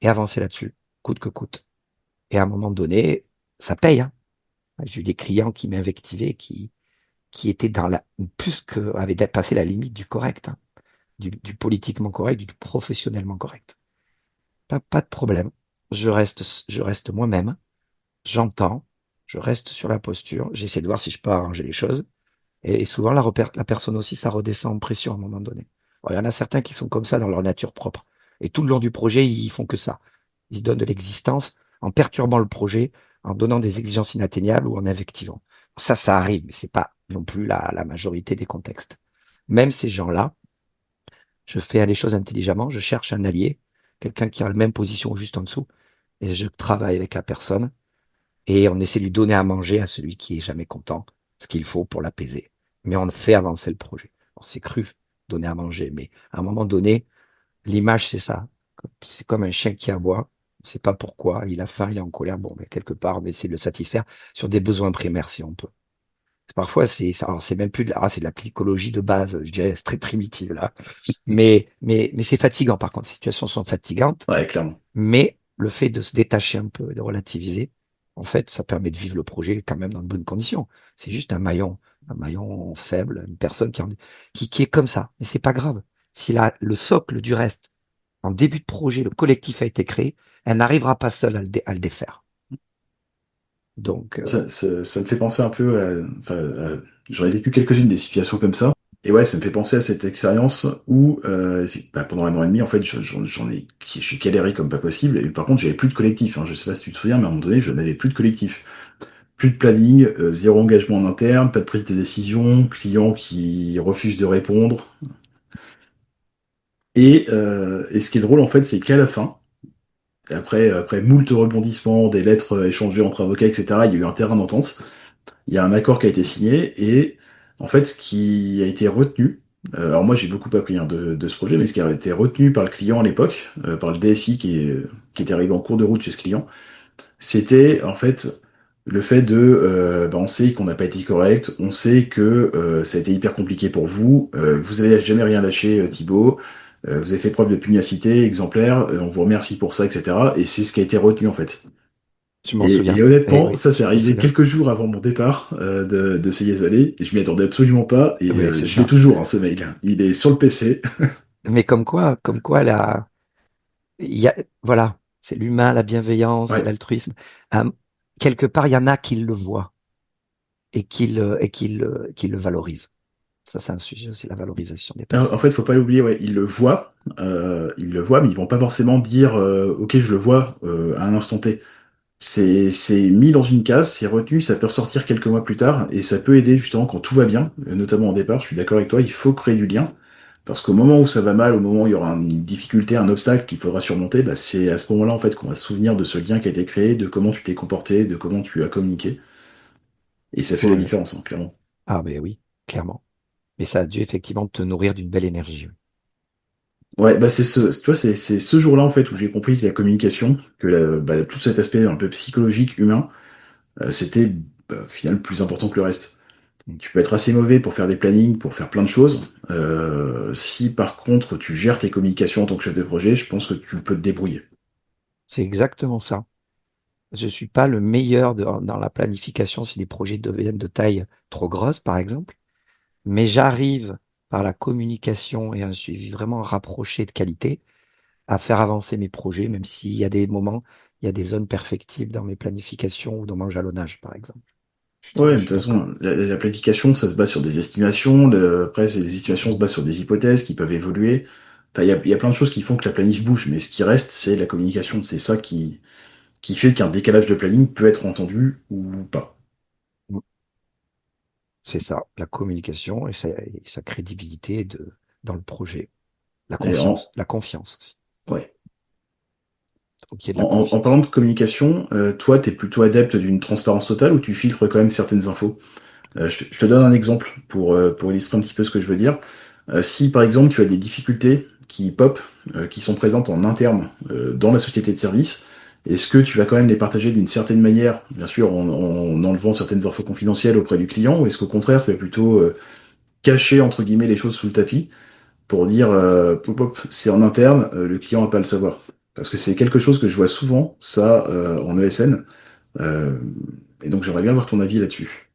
Et avancer là-dessus, coûte que coûte. Et à un moment donné, ça paye, hein. J'ai eu des clients qui m'invectivaient, qui étaient plus que, avaient dépassé la limite du correct, hein, du politiquement correct, du professionnellement correct. Pas de problème. Je reste moi-même, j'entends, je reste sur la posture, j'essaie de voir si je peux arranger les choses. Et souvent, la personne aussi, ça redescend en pression à un moment donné. Bon, il y en a certains qui sont comme ça dans leur nature propre. Et tout le long du projet, ils font que ça. Ils se donnent de l'existence en perturbant le projet, en donnant des exigences inatteignables ou en invectivant. Ça arrive, mais c'est pas non plus la majorité des contextes. Même ces gens-là, je fais les choses intelligemment, je cherche un allié, quelqu'un qui a la même position ou juste en dessous, et je travaille avec la personne, et on essaie de lui donner à manger à celui qui est jamais content, ce qu'il faut pour l'apaiser. Mais on fait avancer le projet. Alors, c'est cru, donner à manger, mais à un moment donné, l'image, c'est ça. C'est comme un chien qui aboie. On ne sait pas pourquoi. Il a faim, il est en colère. Bon, mais quelque part, on essaie de le satisfaire sur des besoins primaires si on peut. Parfois, alors c'est même plus c'est de la psychologie de base. Je dirais, c'est très primitive là. Mais c'est fatigant. Par contre, les situations sont fatigantes. Ouais, clairement. Mais le fait de se détacher un peu et de relativiser, en fait, ça permet de vivre le projet quand même dans de bonnes conditions. C'est juste un maillon faible, une personne qui est comme ça. Mais c'est pas grave. Si le socle du reste, en début de projet, le collectif a été créé, elle n'arrivera pas seule à le défaire. Donc, Ça me fait penser un peu j'en ai vécu quelques-unes des situations comme ça. Et ouais, ça me fait penser à cette expérience où, pendant 1 an et demi, en fait, j'ai galéré comme pas possible. Et par contre, j'avais plus de collectif, hein. Je sais pas si tu te souviens, mais à un moment donné, je n'avais plus de collectif. Plus de planning, zéro engagement en interne, pas de prise de décision, client qui refuse de répondre. Et ce qui est drôle, en fait, c'est qu'à la fin, après moult rebondissements, des lettres échangées entre avocats, etc., il y a eu un terrain d'entente. Il y a un accord qui a été signé et en fait ce qui a été retenu, alors moi j'ai beaucoup appris hein, de ce projet, mais ce qui a été retenu par le client à l'époque, par le DSI qui était arrivé en cours de route chez ce client, c'était en fait le fait de, on sait qu'on n'a pas été correct, on sait que ça a été hyper compliqué pour vous, vous avez jamais rien lâché Thibaut, vous avez fait preuve de pugnacité exemplaire, on vous remercie pour ça, etc. Et c'est ce qui a été retenu en fait. je m'en Et souviens. Eh honnêtement, oui, ça c'est je m'en arrivé souviens. quelques jours avant mon départ de Seyes Alley, et je m'y attendais absolument pas, et Oui, c'est je l'ai ça. toujours, hein, ce mail. Il est sur le PC. Mais comme quoi, il y a, voilà, c'est l'humain, la bienveillance, Ouais. l'altruisme. Euh, Quelque part, il y en a qui le voient et qui le valorisent. Ça, c'est un sujet aussi, la valorisation des Alors, en personnes. fait, faut pas l'oublier, ouais, ils le voient, mais ils vont pas forcément dire, ok, je le vois à un instant T. C'est mis dans une case, c'est retenu, ça peut ressortir quelques mois plus tard, et ça peut aider justement quand tout va bien, notamment au départ, je suis d'accord avec toi, il faut créer du lien, parce qu'au moment où ça va mal, au moment où il y aura une difficulté, un obstacle qu'il faudra surmonter, bah, c'est à ce moment-là en fait qu'on va se souvenir de ce lien qui a été créé, de comment tu t'es comporté, de comment tu as communiqué, et ça fait la Ouais. différence, hein, clairement. Ah, ben oui, clairement. Mais ça a dû effectivement te nourrir d'une belle énergie. Ouais, bah tu vois, c'est ce jour-là en fait où j'ai compris que la communication, que tout cet aspect un peu psychologique, humain, c'était au final plus important que le reste. Tu peux être assez mauvais pour faire des plannings, pour faire plein de choses. Si par contre tu gères tes communications en tant que chef de projet, je pense que tu peux te débrouiller. C'est exactement ça. Je suis pas le meilleur dans la planification si les projets deviennent de taille trop grosse, par exemple, mais j'arrive par la communication et un suivi vraiment rapproché de qualité à faire avancer mes projets, même s'il y a des moments, il y a des zones perfectibles dans mes planifications ou dans mon jalonnage, par exemple. Ouais, Je de toute suis d'accord. façon, la planification, ça se base sur des estimations. Après, les estimations se basent sur des hypothèses qui peuvent évoluer. Enfin, il y a plein de choses qui font que la planif bouge, mais ce qui reste, c'est la communication. C'est ça qui fait qu'un décalage de planning peut être entendu ou pas. C'est ça, la communication et sa crédibilité dans le projet. Et La confiance aussi. ouais. Faut qu'il y ait de la En parlant confiance. de communication, toi, t'es plutôt adepte d'une transparence totale ou tu filtres quand même certaines infos? Je te donne un exemple pour illustrer un petit peu ce que je veux dire. Si par exemple tu as des difficultés qui pop, qui sont présentes en interne dans la société de service, est-ce que tu vas quand même les partager d'une certaine manière, bien sûr en enlevant certaines infos confidentielles auprès du client, ou est-ce qu'au contraire tu vas plutôt cacher entre guillemets les choses sous le tapis pour dire pop, pop, c'est en interne, le client va pas le savoir. Parce que c'est quelque chose que je vois souvent, ça, en ESN, euh, et donc j'aimerais bien avoir ton avis là-dessus.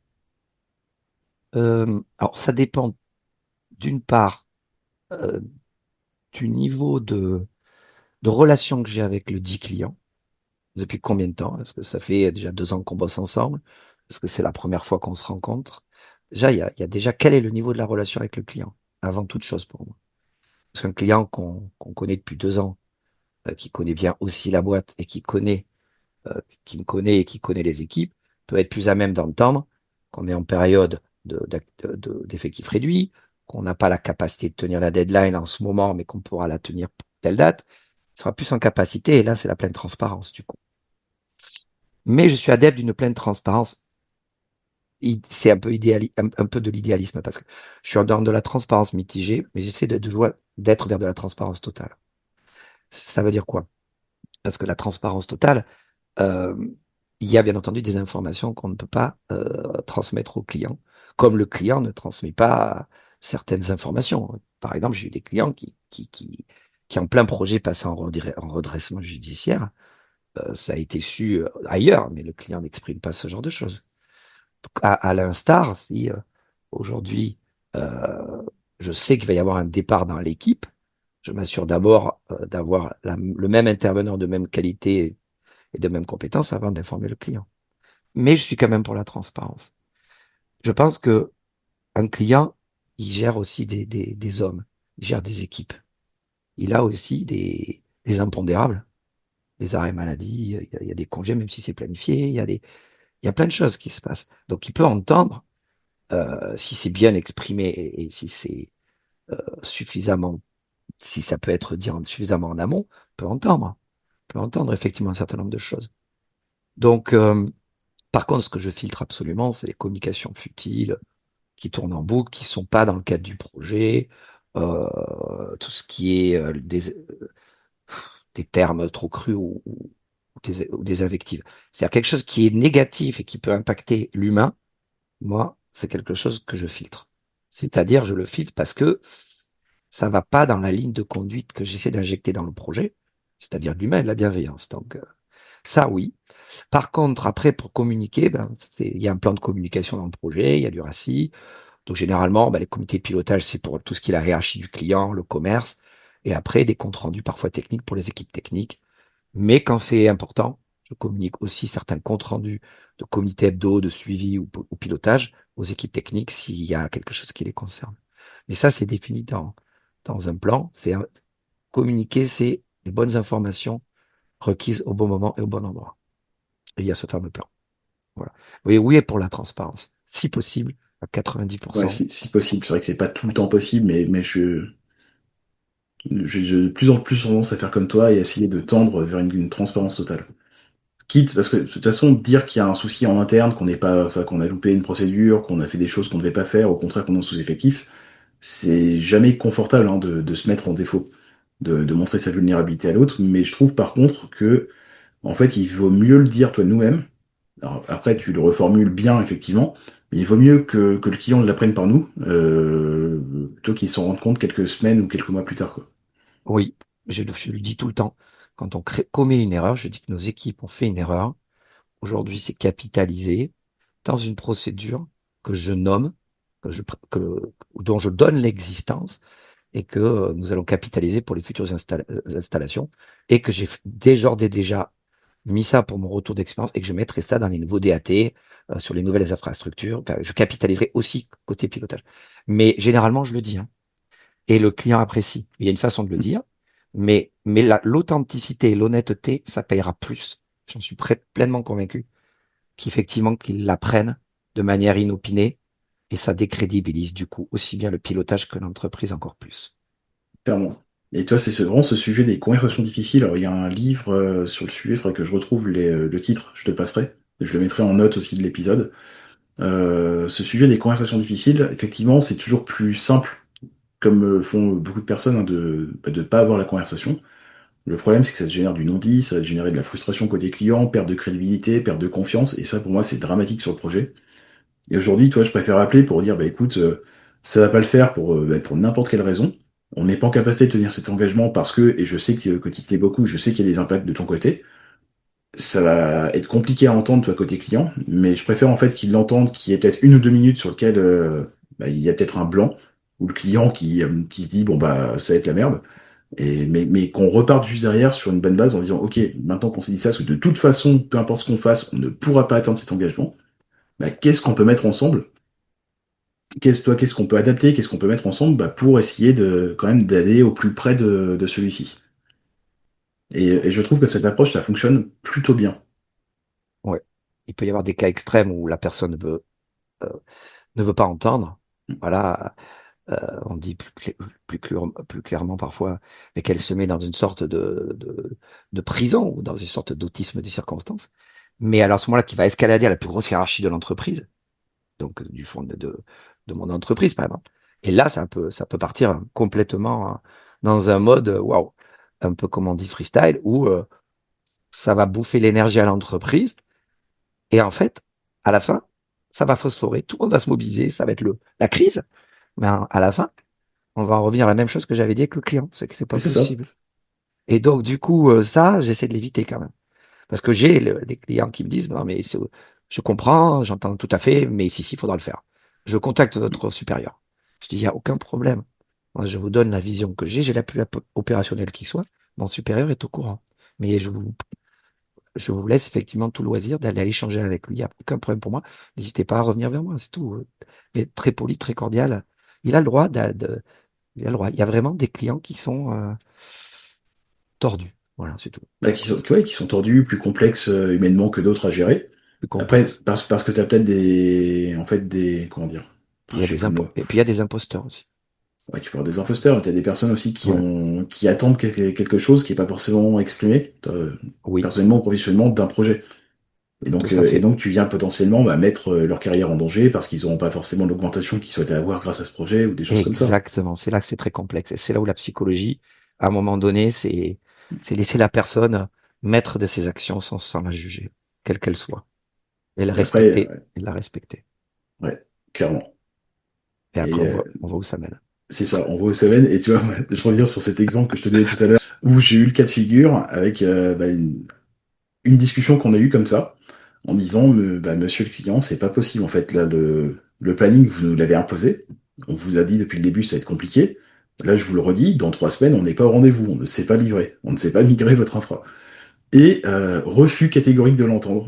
Alors, ça dépend d'une part euh, du niveau de relation que j'ai avec le dit client. Depuis combien de temps? Est-ce que ça fait déjà 2 ans qu'on bosse ensemble? Est-ce que c'est la première fois qu'on se rencontre? Déjà, il y a déjà quel est le niveau de la relation avec le client, avant toute chose pour moi. Parce qu'un client qu'on connaît depuis 2 ans, qui connaît bien aussi la boîte et qui me connaît et qui connaît les équipes, peut être plus à même d'entendre qu'on est en période d'effectifs réduits, qu'on n'a pas la capacité de tenir la deadline en ce moment, mais qu'on pourra la tenir pour telle date. Il sera plus en capacité, et là, c'est la pleine transparence, du coup. Mais je suis adepte d'une pleine transparence. C'est un peu un peu de l'idéalisme, parce que je suis dans de la transparence mitigée, mais j'essaie d'être vers de la transparence totale. Ça veut dire quoi? Parce que la transparence totale, euh, il y a bien entendu des informations qu'on ne peut pas transmettre au client, comme le client ne transmet pas certaines informations. Par exemple, j'ai eu des clients qui en plein projet passaient en redressement judiciaire. Ça a été su ailleurs, mais le client n'exprime pas ce genre de choses. À l'instar, si aujourd'hui euh, je sais qu'il va y avoir un départ dans l'équipe, je m'assure d'abord d'avoir le même intervenant de même qualité et de même compétence avant d'informer le client. Mais je suis quand même pour la transparence. Je pense que un client, il gère aussi des hommes, il gère des équipes. Il a aussi des impondérables, des arrêts maladie, il y a des congés, même si c'est planifié, il y a plein de choses qui se passent. Donc il peut entendre, si c'est bien exprimé et si c'est suffisamment, si ça peut être dit suffisamment en amont, peut entendre effectivement un certain nombre de choses. Donc, par contre, ce que je filtre absolument, c'est les communications futiles qui tournent en boucle, qui sont pas dans le cadre du projet, tout ce qui est des termes trop crus ou des invectives. C'est-à-dire quelque chose qui est négatif et qui peut impacter l'humain. Moi, c'est quelque chose que je filtre. C'est-à-dire, je le filtre parce que ça va pas dans la ligne de conduite que j'essaie d'injecter dans le projet, c'est-à-dire l'humain et de la bienveillance. Donc, ça, oui. Par contre, après, pour communiquer, il y a un plan de communication dans le projet, il y a du RACI. Donc, généralement, les comités de pilotage, c'est pour tout ce qui est la hiérarchie du client, le commerce, et après, des comptes rendus parfois techniques pour les équipes techniques. Mais quand c'est important, je communique aussi certains comptes rendus de comité hebdo, de suivi ou pilotage aux équipes techniques s'il y a quelque chose qui les concerne. Mais ça, c'est défini dans un plan. Communiquer, c'est les bonnes informations requises au bon moment et au bon endroit. Et il y a ce fameux plan. Voilà. Oui, oui, et pour la transparence. Si possible, à Ouais, 90%. si possible. C'est vrai que c'est pas tout le temps possible, mais j'ai de plus en plus tendance à faire comme toi et à essayer de tendre vers une transparence totale. Quitte, parce que de toute façon, dire qu'il y a un souci en interne, qu'on n'est pas, enfin, qu'on a loupé une procédure, qu'on a fait des choses qu'on ne devait pas faire, au contraire qu'on est en sous-effectif, c'est jamais confortable hein, de se mettre en défaut, de montrer sa vulnérabilité à l'autre. Mais je trouve par contre que, en fait, il vaut mieux le dire toi nous-mêmes. Alors, après, tu le reformules bien, effectivement, mais il vaut mieux que le client l'apprenne par nous, plutôt qu'il s'en rende compte quelques semaines ou quelques mois plus tard, quoi. Oui, je le dis tout le temps. Quand on commet une erreur, je dis que nos équipes ont fait une erreur. Aujourd'hui, c'est capitalisé dans une procédure que je nomme, dont je donne l'existence et que nous allons capitaliser pour les futures installations et que j'ai déjà mis ça pour mon retour d'expérience et que je mettrai ça dans les nouveaux DAT, sur les nouvelles infrastructures. Enfin, je capitaliserai aussi côté pilotage. Mais généralement, je le dis, hein, et le client apprécie. Il y a une façon de le dire, mais l'authenticité et l'honnêteté, ça payera plus. J'en suis pleinement convaincu qu'effectivement qu'ils l'apprennent de manière inopinée et ça décrédibilise du coup aussi bien le pilotage que l'entreprise encore plus. Clairement. Et toi, vraiment ce sujet des conversations difficiles. Alors, il y a un livre sur le sujet, il faudrait que je retrouve le titre, je te le passerai. Je le mettrai en note aussi de l'épisode. Ce sujet des conversations difficiles, effectivement, c'est toujours plus simple, comme font beaucoup de personnes, hein, de pas avoir la conversation. Le problème, c'est que ça te génère du non-dit, ça va te générer de la frustration côté client, perte de crédibilité, perte de confiance, et ça, pour moi, c'est dramatique sur le projet. Et aujourd'hui, toi, je préfère appeler pour dire, bah écoute, ça va pas le faire pour n'importe quelle raison. On n'est pas en capacité de tenir cet engagement parce que, et je sais que tu t'es beaucoup, je sais qu'il y a des impacts de ton côté. Ça va être compliqué à entendre, toi, côté client, mais je préfère en fait qu'il l'entende, qu'il y ait peut-être 1 ou 2 minutes sur lequel il y a peut-être un blanc, ou le client qui se dit, bon bah, ça va être la merde. Mais qu'on reparte juste derrière sur une bonne base en disant, ok, maintenant qu'on s'est dit ça, parce que de toute façon, peu importe ce qu'on fasse, on ne pourra pas atteindre cet engagement, bah, qu'est-ce qu'on peut mettre ensemble qu'est-ce qu'on peut adapter, qu'est-ce qu'on peut mettre ensemble pour essayer de quand même d'aller au plus près de celui-ci. Et je trouve que cette approche, ça fonctionne plutôt bien. Ouais. Il peut y avoir des cas extrêmes où la personne euh, ne veut pas entendre. Voilà, on dit plus clairement parfois, mais qu'elle se met dans une sorte de prison ou dans une sorte d'autisme des circonstances. Mais alors à ce moment-là, qui va escalader à la plus grosse hiérarchie de l'entreprise, donc du fond de mon entreprise, par exemple. Et là, ça peut partir complètement dans un mode, waouh, un peu comme on dit freestyle, où ça va bouffer l'énergie à l'entreprise. Et en fait, à la fin, ça va phosphorer, tout le monde va se mobiliser, ça va être la crise. Mais à la fin, on va en revenir à la même chose que j'avais dit avec le client, c'est que c'est pas Mais c'est ça. possible. Et donc, du coup, ça, j'essaie de l'éviter quand même. Parce que j'ai des clients qui me disent, non, mais je comprends, j'entends tout à fait, mais ici, il faudra le faire. Je contacte votre supérieur. Je dis, il n'y a aucun problème. Moi, je vous donne la vision que j'ai la plus opérationnelle qui soit. Mon supérieur est au courant. Mais je vous laisse effectivement tout loisir d'aller échanger avec lui. Il n'y a aucun problème pour moi. N'hésitez pas à revenir vers moi, c'est tout. Mais très poli, très cordial. Il a le droit il a le droit. Il y a vraiment des clients qui sont tordus. Voilà, c'est tout. Bah, ouais, qui sont tordus, plus complexes humainement que d'autres à gérer. Plus Après, complexe. parce que tu as peut-être en fait, comment dire? Il Ah, y a j'ai des plus le impôts. mot. Et puis il y a des imposteurs aussi. Ouais, tu parles des imposteurs, tu as des personnes aussi Ouais. qui attendent quelque chose qui est pas forcément exprimé, Oui, personnellement ou professionnellement, d'un projet. tout à Et fait. donc, tu viens potentiellement mettre leur carrière en danger parce qu'ils n'auront pas forcément l'augmentation qu'ils souhaitaient avoir grâce à ce projet ou des choses comme ça. Exactement. C'est là que c'est très complexe. Et c'est là où la psychologie, à un moment donné, c'est laisser la personne maître de ses actions sans la juger, quelle qu'elle soit. Et la Et après, respecter. Et la respecter. ouais, clairement. Et après, Et on voit où ça mène. c'est ça, on va aux Cévennes. Et tu vois, moi, je reviens sur cet exemple que je te donnais tout à l'heure où j'ai eu le cas de figure avec une discussion qu'on a eue comme ça en disant, monsieur le client, c'est pas possible. En fait, là, le planning, vous nous l'avez imposé. On vous a dit depuis le début, ça va être compliqué. Là, je vous le redis, dans 3 semaines, on n'est pas au rendez-vous. On ne sait pas livrer. On ne sait pas migrer votre infra. Et refus catégorique de l'entendre,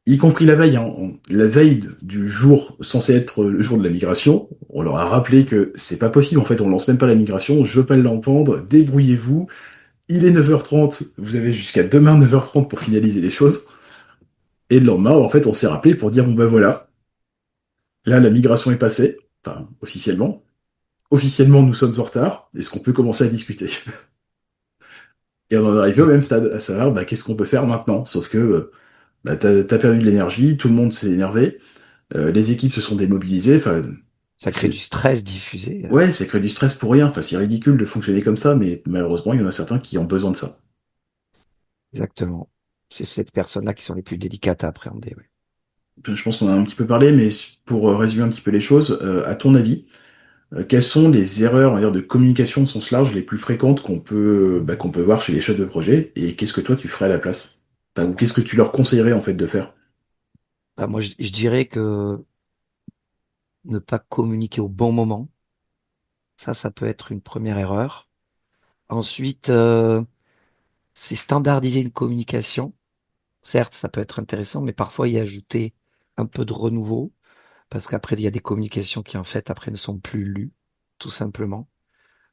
y compris la veille. Hein. La veille du jour censé être le jour de la migration, on leur a rappelé que c'est pas possible, en fait, on lance même pas la migration, je veux pas l'entendre, débrouillez-vous, il est 9h30, vous avez jusqu'à demain 9h30 pour finaliser les choses. Et le lendemain, en fait, on s'est rappelé pour dire, bon ben voilà, là, la migration est passée, enfin, officiellement. Officiellement, nous sommes en retard, est-ce qu'on peut commencer à discuter? Et on en est arrivé au Oui. même stade, à savoir, bah, qu'est-ce qu'on peut faire maintenant? Sauf que t'as perdu de l'énergie, tout le monde s'est énervé, les équipes se sont démobilisées, enfin, Ça crée du c'est, stress diffusé. ouais, ça crée du stress pour rien, enfin, c'est ridicule de fonctionner comme ça, mais malheureusement, il y en a certains qui ont besoin de ça. Exactement. C'est cette personne-là qui sont les plus délicates à appréhender. Oui. Je pense qu'on en a un petit peu parlé, mais pour résumer un petit peu les choses, à ton avis, quelles sont les erreurs, on va dire, de communication au sens large les plus fréquentes qu'on peut voir chez les chefs de projet, et qu'est-ce que toi tu ferais à la place? Enfin, ou qu'est-ce que tu leur conseillerais en fait de faire? Bah, moi, je dirais que ne pas communiquer au bon moment, ça peut être une première erreur. Ensuite, c'est standardiser une communication. Certes, ça peut être intéressant, mais parfois y ajouter un peu de renouveau, parce qu'après, il y a des communications qui, en fait, après, ne sont plus lues, tout simplement.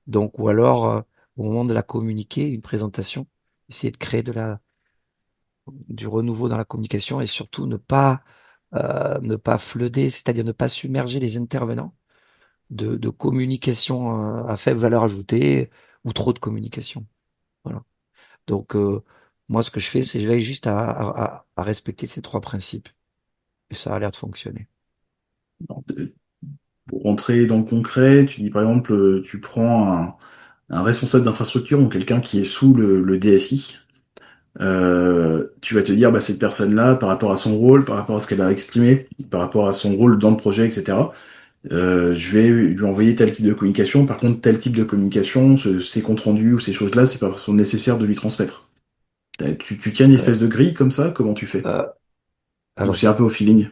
Donc, ou alors, au moment de la communiquer, une présentation, essayer de créer du renouveau dans la communication et surtout ne pas flooder, c'est-à-dire ne pas submerger les intervenants de communication à faible valeur ajoutée ou trop de communication. Voilà. Donc, moi, ce que je fais, c'est je veille juste à respecter ces trois principes. Et ça a l'air de fonctionner. Pour rentrer dans le concret, tu dis par exemple, tu prends un responsable d'infrastructure ou quelqu'un qui est sous le DSI. Tu vas te dire, bah, cette personne-là, par rapport à son rôle, par rapport à ce qu'elle a exprimé, par rapport à son rôle dans le projet, etc., je vais lui envoyer tel type de communication. Par contre, tel type de communication, ces comptes rendus ou ces choses-là, c'est pas forcément nécessaire de lui transmettre. Tu tiens une Euh, espèce de grille comme ça, comment tu fais? euh, Ou alors, c'est un peu au feeling?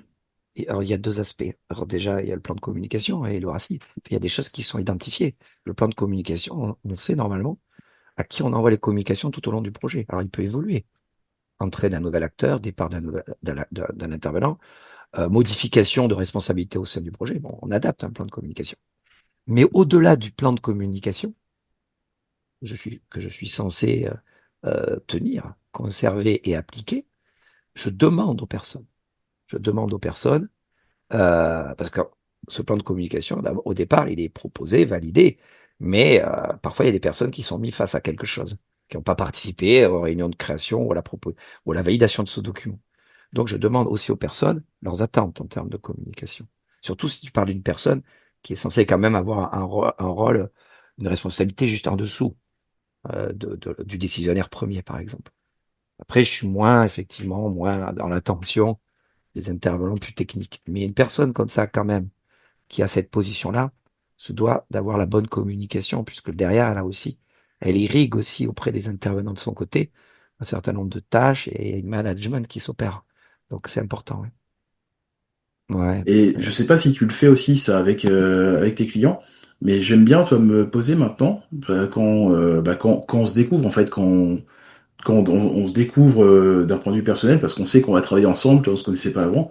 alors, il y a deux aspects. Alors déjà, il y a le plan de communication et le RACI. Il y a des choses qui sont identifiées. Le plan de communication, on sait normalement à qui on envoie les communications tout au long du projet. Alors, il peut évoluer. Entrée d'un nouvel acteur, départ d'un intervenant, modification de responsabilité au sein du projet. Bon, on adapte un plan de communication. Mais au-delà du plan de communication, que je suis censé tenir, conserver et appliquer, je demande aux personnes. Je demande aux personnes, parce que ce plan de communication, au départ, il est proposé, validé, mais parfois il y a des personnes qui sont mises face à quelque chose, qui n'ont pas participé aux réunions de création ou à la validation de ce document. Donc je demande aussi aux personnes leurs attentes en termes de communication. Surtout si tu parles d'une personne qui est censée quand même avoir un rôle, une responsabilité juste en dessous du décisionnaire premier, par exemple. Après, je suis effectivement, moins dans l'attention des intervenants plus techniques. Mais une personne comme ça, quand même, qui a cette position-là, se doit d'avoir la bonne communication, puisque derrière, elle irrigue aussi auprès des intervenants de son côté un certain nombre de tâches et une management qui s'opère. Donc c'est important, ouais. Ouais, Et je sais pas si tu le fais aussi ça avec tes clients, mais j'aime bien toi me poser maintenant quand on se découvre en fait quand on se découvre d'un point de vue personnel parce qu'on sait qu'on va travailler ensemble, toi, on se connaissait pas avant.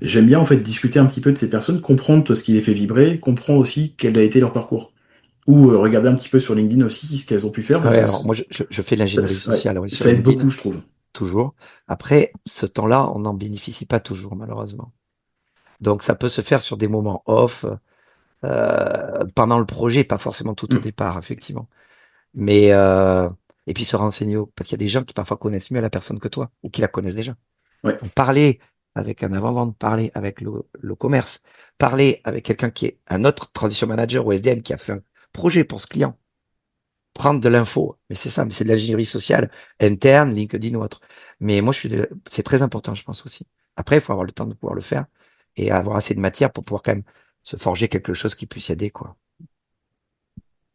J'aime bien en fait discuter un petit peu de ces personnes, comprendre toi, ce qui les fait vibrer, comprendre aussi quel a été leur parcours ou regarder un petit peu sur LinkedIn aussi ce qu'elles ont pu faire ouais, parce que alors moi je fais de l'ingénierie ouais, sociale, oui, sur ça aide LinkedIn, beaucoup je trouve. toujours. Après, ce temps-là, on n'en bénéficie pas toujours, malheureusement. Donc ça peut se faire sur des moments off, pendant le projet, pas forcément tout au Hmm. départ, effectivement. Mais et puis se renseigner, parce qu'il y a des gens qui parfois connaissent mieux la personne que toi, ou qui la connaissent déjà. Ouais. Donc parler avec un avant-vente, parler avec le commerce, parler avec quelqu'un qui est un autre transition manager ou SDM qui a fait un projet pour ce client, prendre de l'info. Mais c'est ça, mais c'est de l'ingénierie sociale, interne, LinkedIn ou autre. Mais moi, c'est très important, je pense aussi. Après, il faut avoir le temps de pouvoir le faire et avoir assez de matière pour pouvoir quand même se forger quelque chose qui puisse aider, quoi.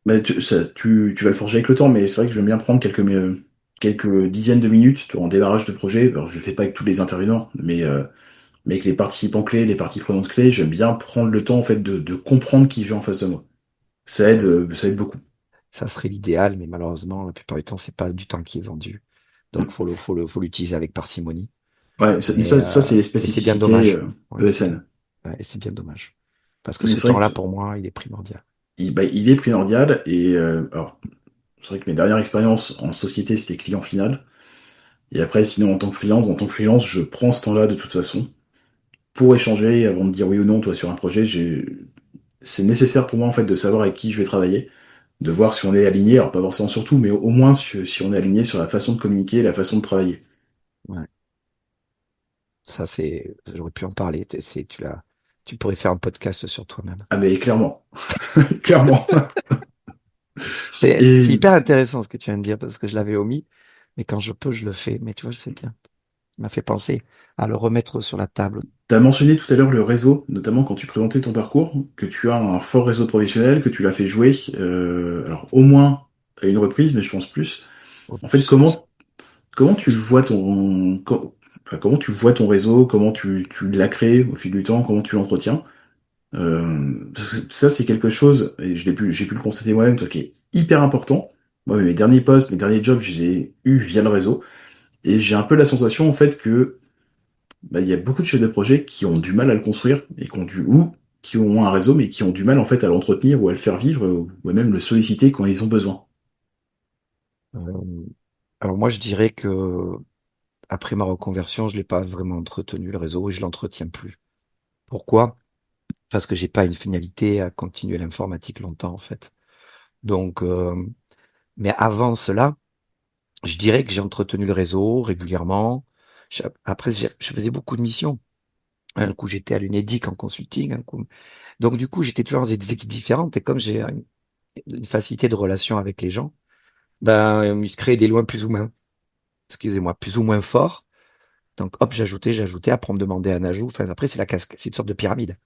Bah, tu vas le forger avec le temps, mais c'est vrai que j'aime bien prendre quelques dizaines de minutes en démarrage de projet. Alors, je le fais pas avec tous les intervenants, mais avec les participants clés, les parties prenantes clés, j'aime bien prendre le temps en fait de comprendre qui vient en face de moi. Ouais. Ça aide beaucoup. Ça serait l'idéal, mais malheureusement, la plupart du temps, c'est pas du temps qui est vendu. Donc, Mm. faut l'utiliser avec parcimonie. Ouais, mais ça c'est les Mais c'est bien spécificités dommage. de Ouais, c'est bien. SN. Ouais, et c'est bien dommage. Parce que Mais ce c'est vrai temps-là, que pour moi, il est primordial. il est primordial et alors c'est vrai que mes dernières expériences en société c'était client final. Et après, sinon en tant que freelance, je prends ce temps-là de toute façon pour échanger avant de dire oui ou non, toi, sur un projet. C'est nécessaire pour moi, en fait, de savoir avec qui je vais travailler, de voir si on est aligné, alors pas forcément sur tout, mais au moins si on est aligné sur la façon de communiquer, la façon de travailler. Ouais. J'aurais pu en parler. Tu pourrais faire un podcast sur toi-même. Ah, mais clairement. Clairement. C'est Et hyper intéressant ce que tu viens de dire parce que je l'avais omis. Mais quand je peux, je le fais. Mais tu vois, c'est bien. Ça m'a fait penser à le remettre sur la table. t'as mentionné tout à l'heure le réseau, notamment quand tu présentais ton parcours, que tu as un fort réseau professionnel, que tu l'as fait jouer, alors au moins à une reprise, mais je pense plus. Au En fait, plus, oui. comment tu le vois enfin, comment tu vois ton réseau, comment tu l'as créé au fil du temps, comment tu l'entretiens? Ça, c'est quelque chose, et j'ai pu le constater moi-même, toi, qui est hyper important. Moi, mes derniers postes, mes derniers jobs, je les ai eus via le réseau. Et j'ai un peu la sensation, en fait, que, il y a beaucoup de chefs de projet qui ont du mal à le construire, et ou qui ont un réseau, mais qui ont du mal, en fait, à l'entretenir, ou à le faire vivre, ou à même le solliciter quand ils ont besoin. Euh, alors moi, je dirais que après ma reconversion, je l'ai pas vraiment entretenu le réseau et je l'entretiens plus. Pourquoi? Parce que j'ai pas une finalité à continuer l'informatique longtemps en fait. Donc, mais avant cela, je dirais que j'ai entretenu le réseau régulièrement. Après, je faisais beaucoup de missions. Un coup, j'étais à l'Unédic en consulting. Un coup. Donc, du coup, j'étais toujours dans des équipes différentes. Et comme j'ai une facilité de relation avec les gens, ben, il se créait des liens plus ou moins, excusez-moi, plus ou moins forts. Donc, hop, j'ajoutais. Après, on me demandait un ajout. Enfin, après, c'est la casque, c'est une sorte de pyramide.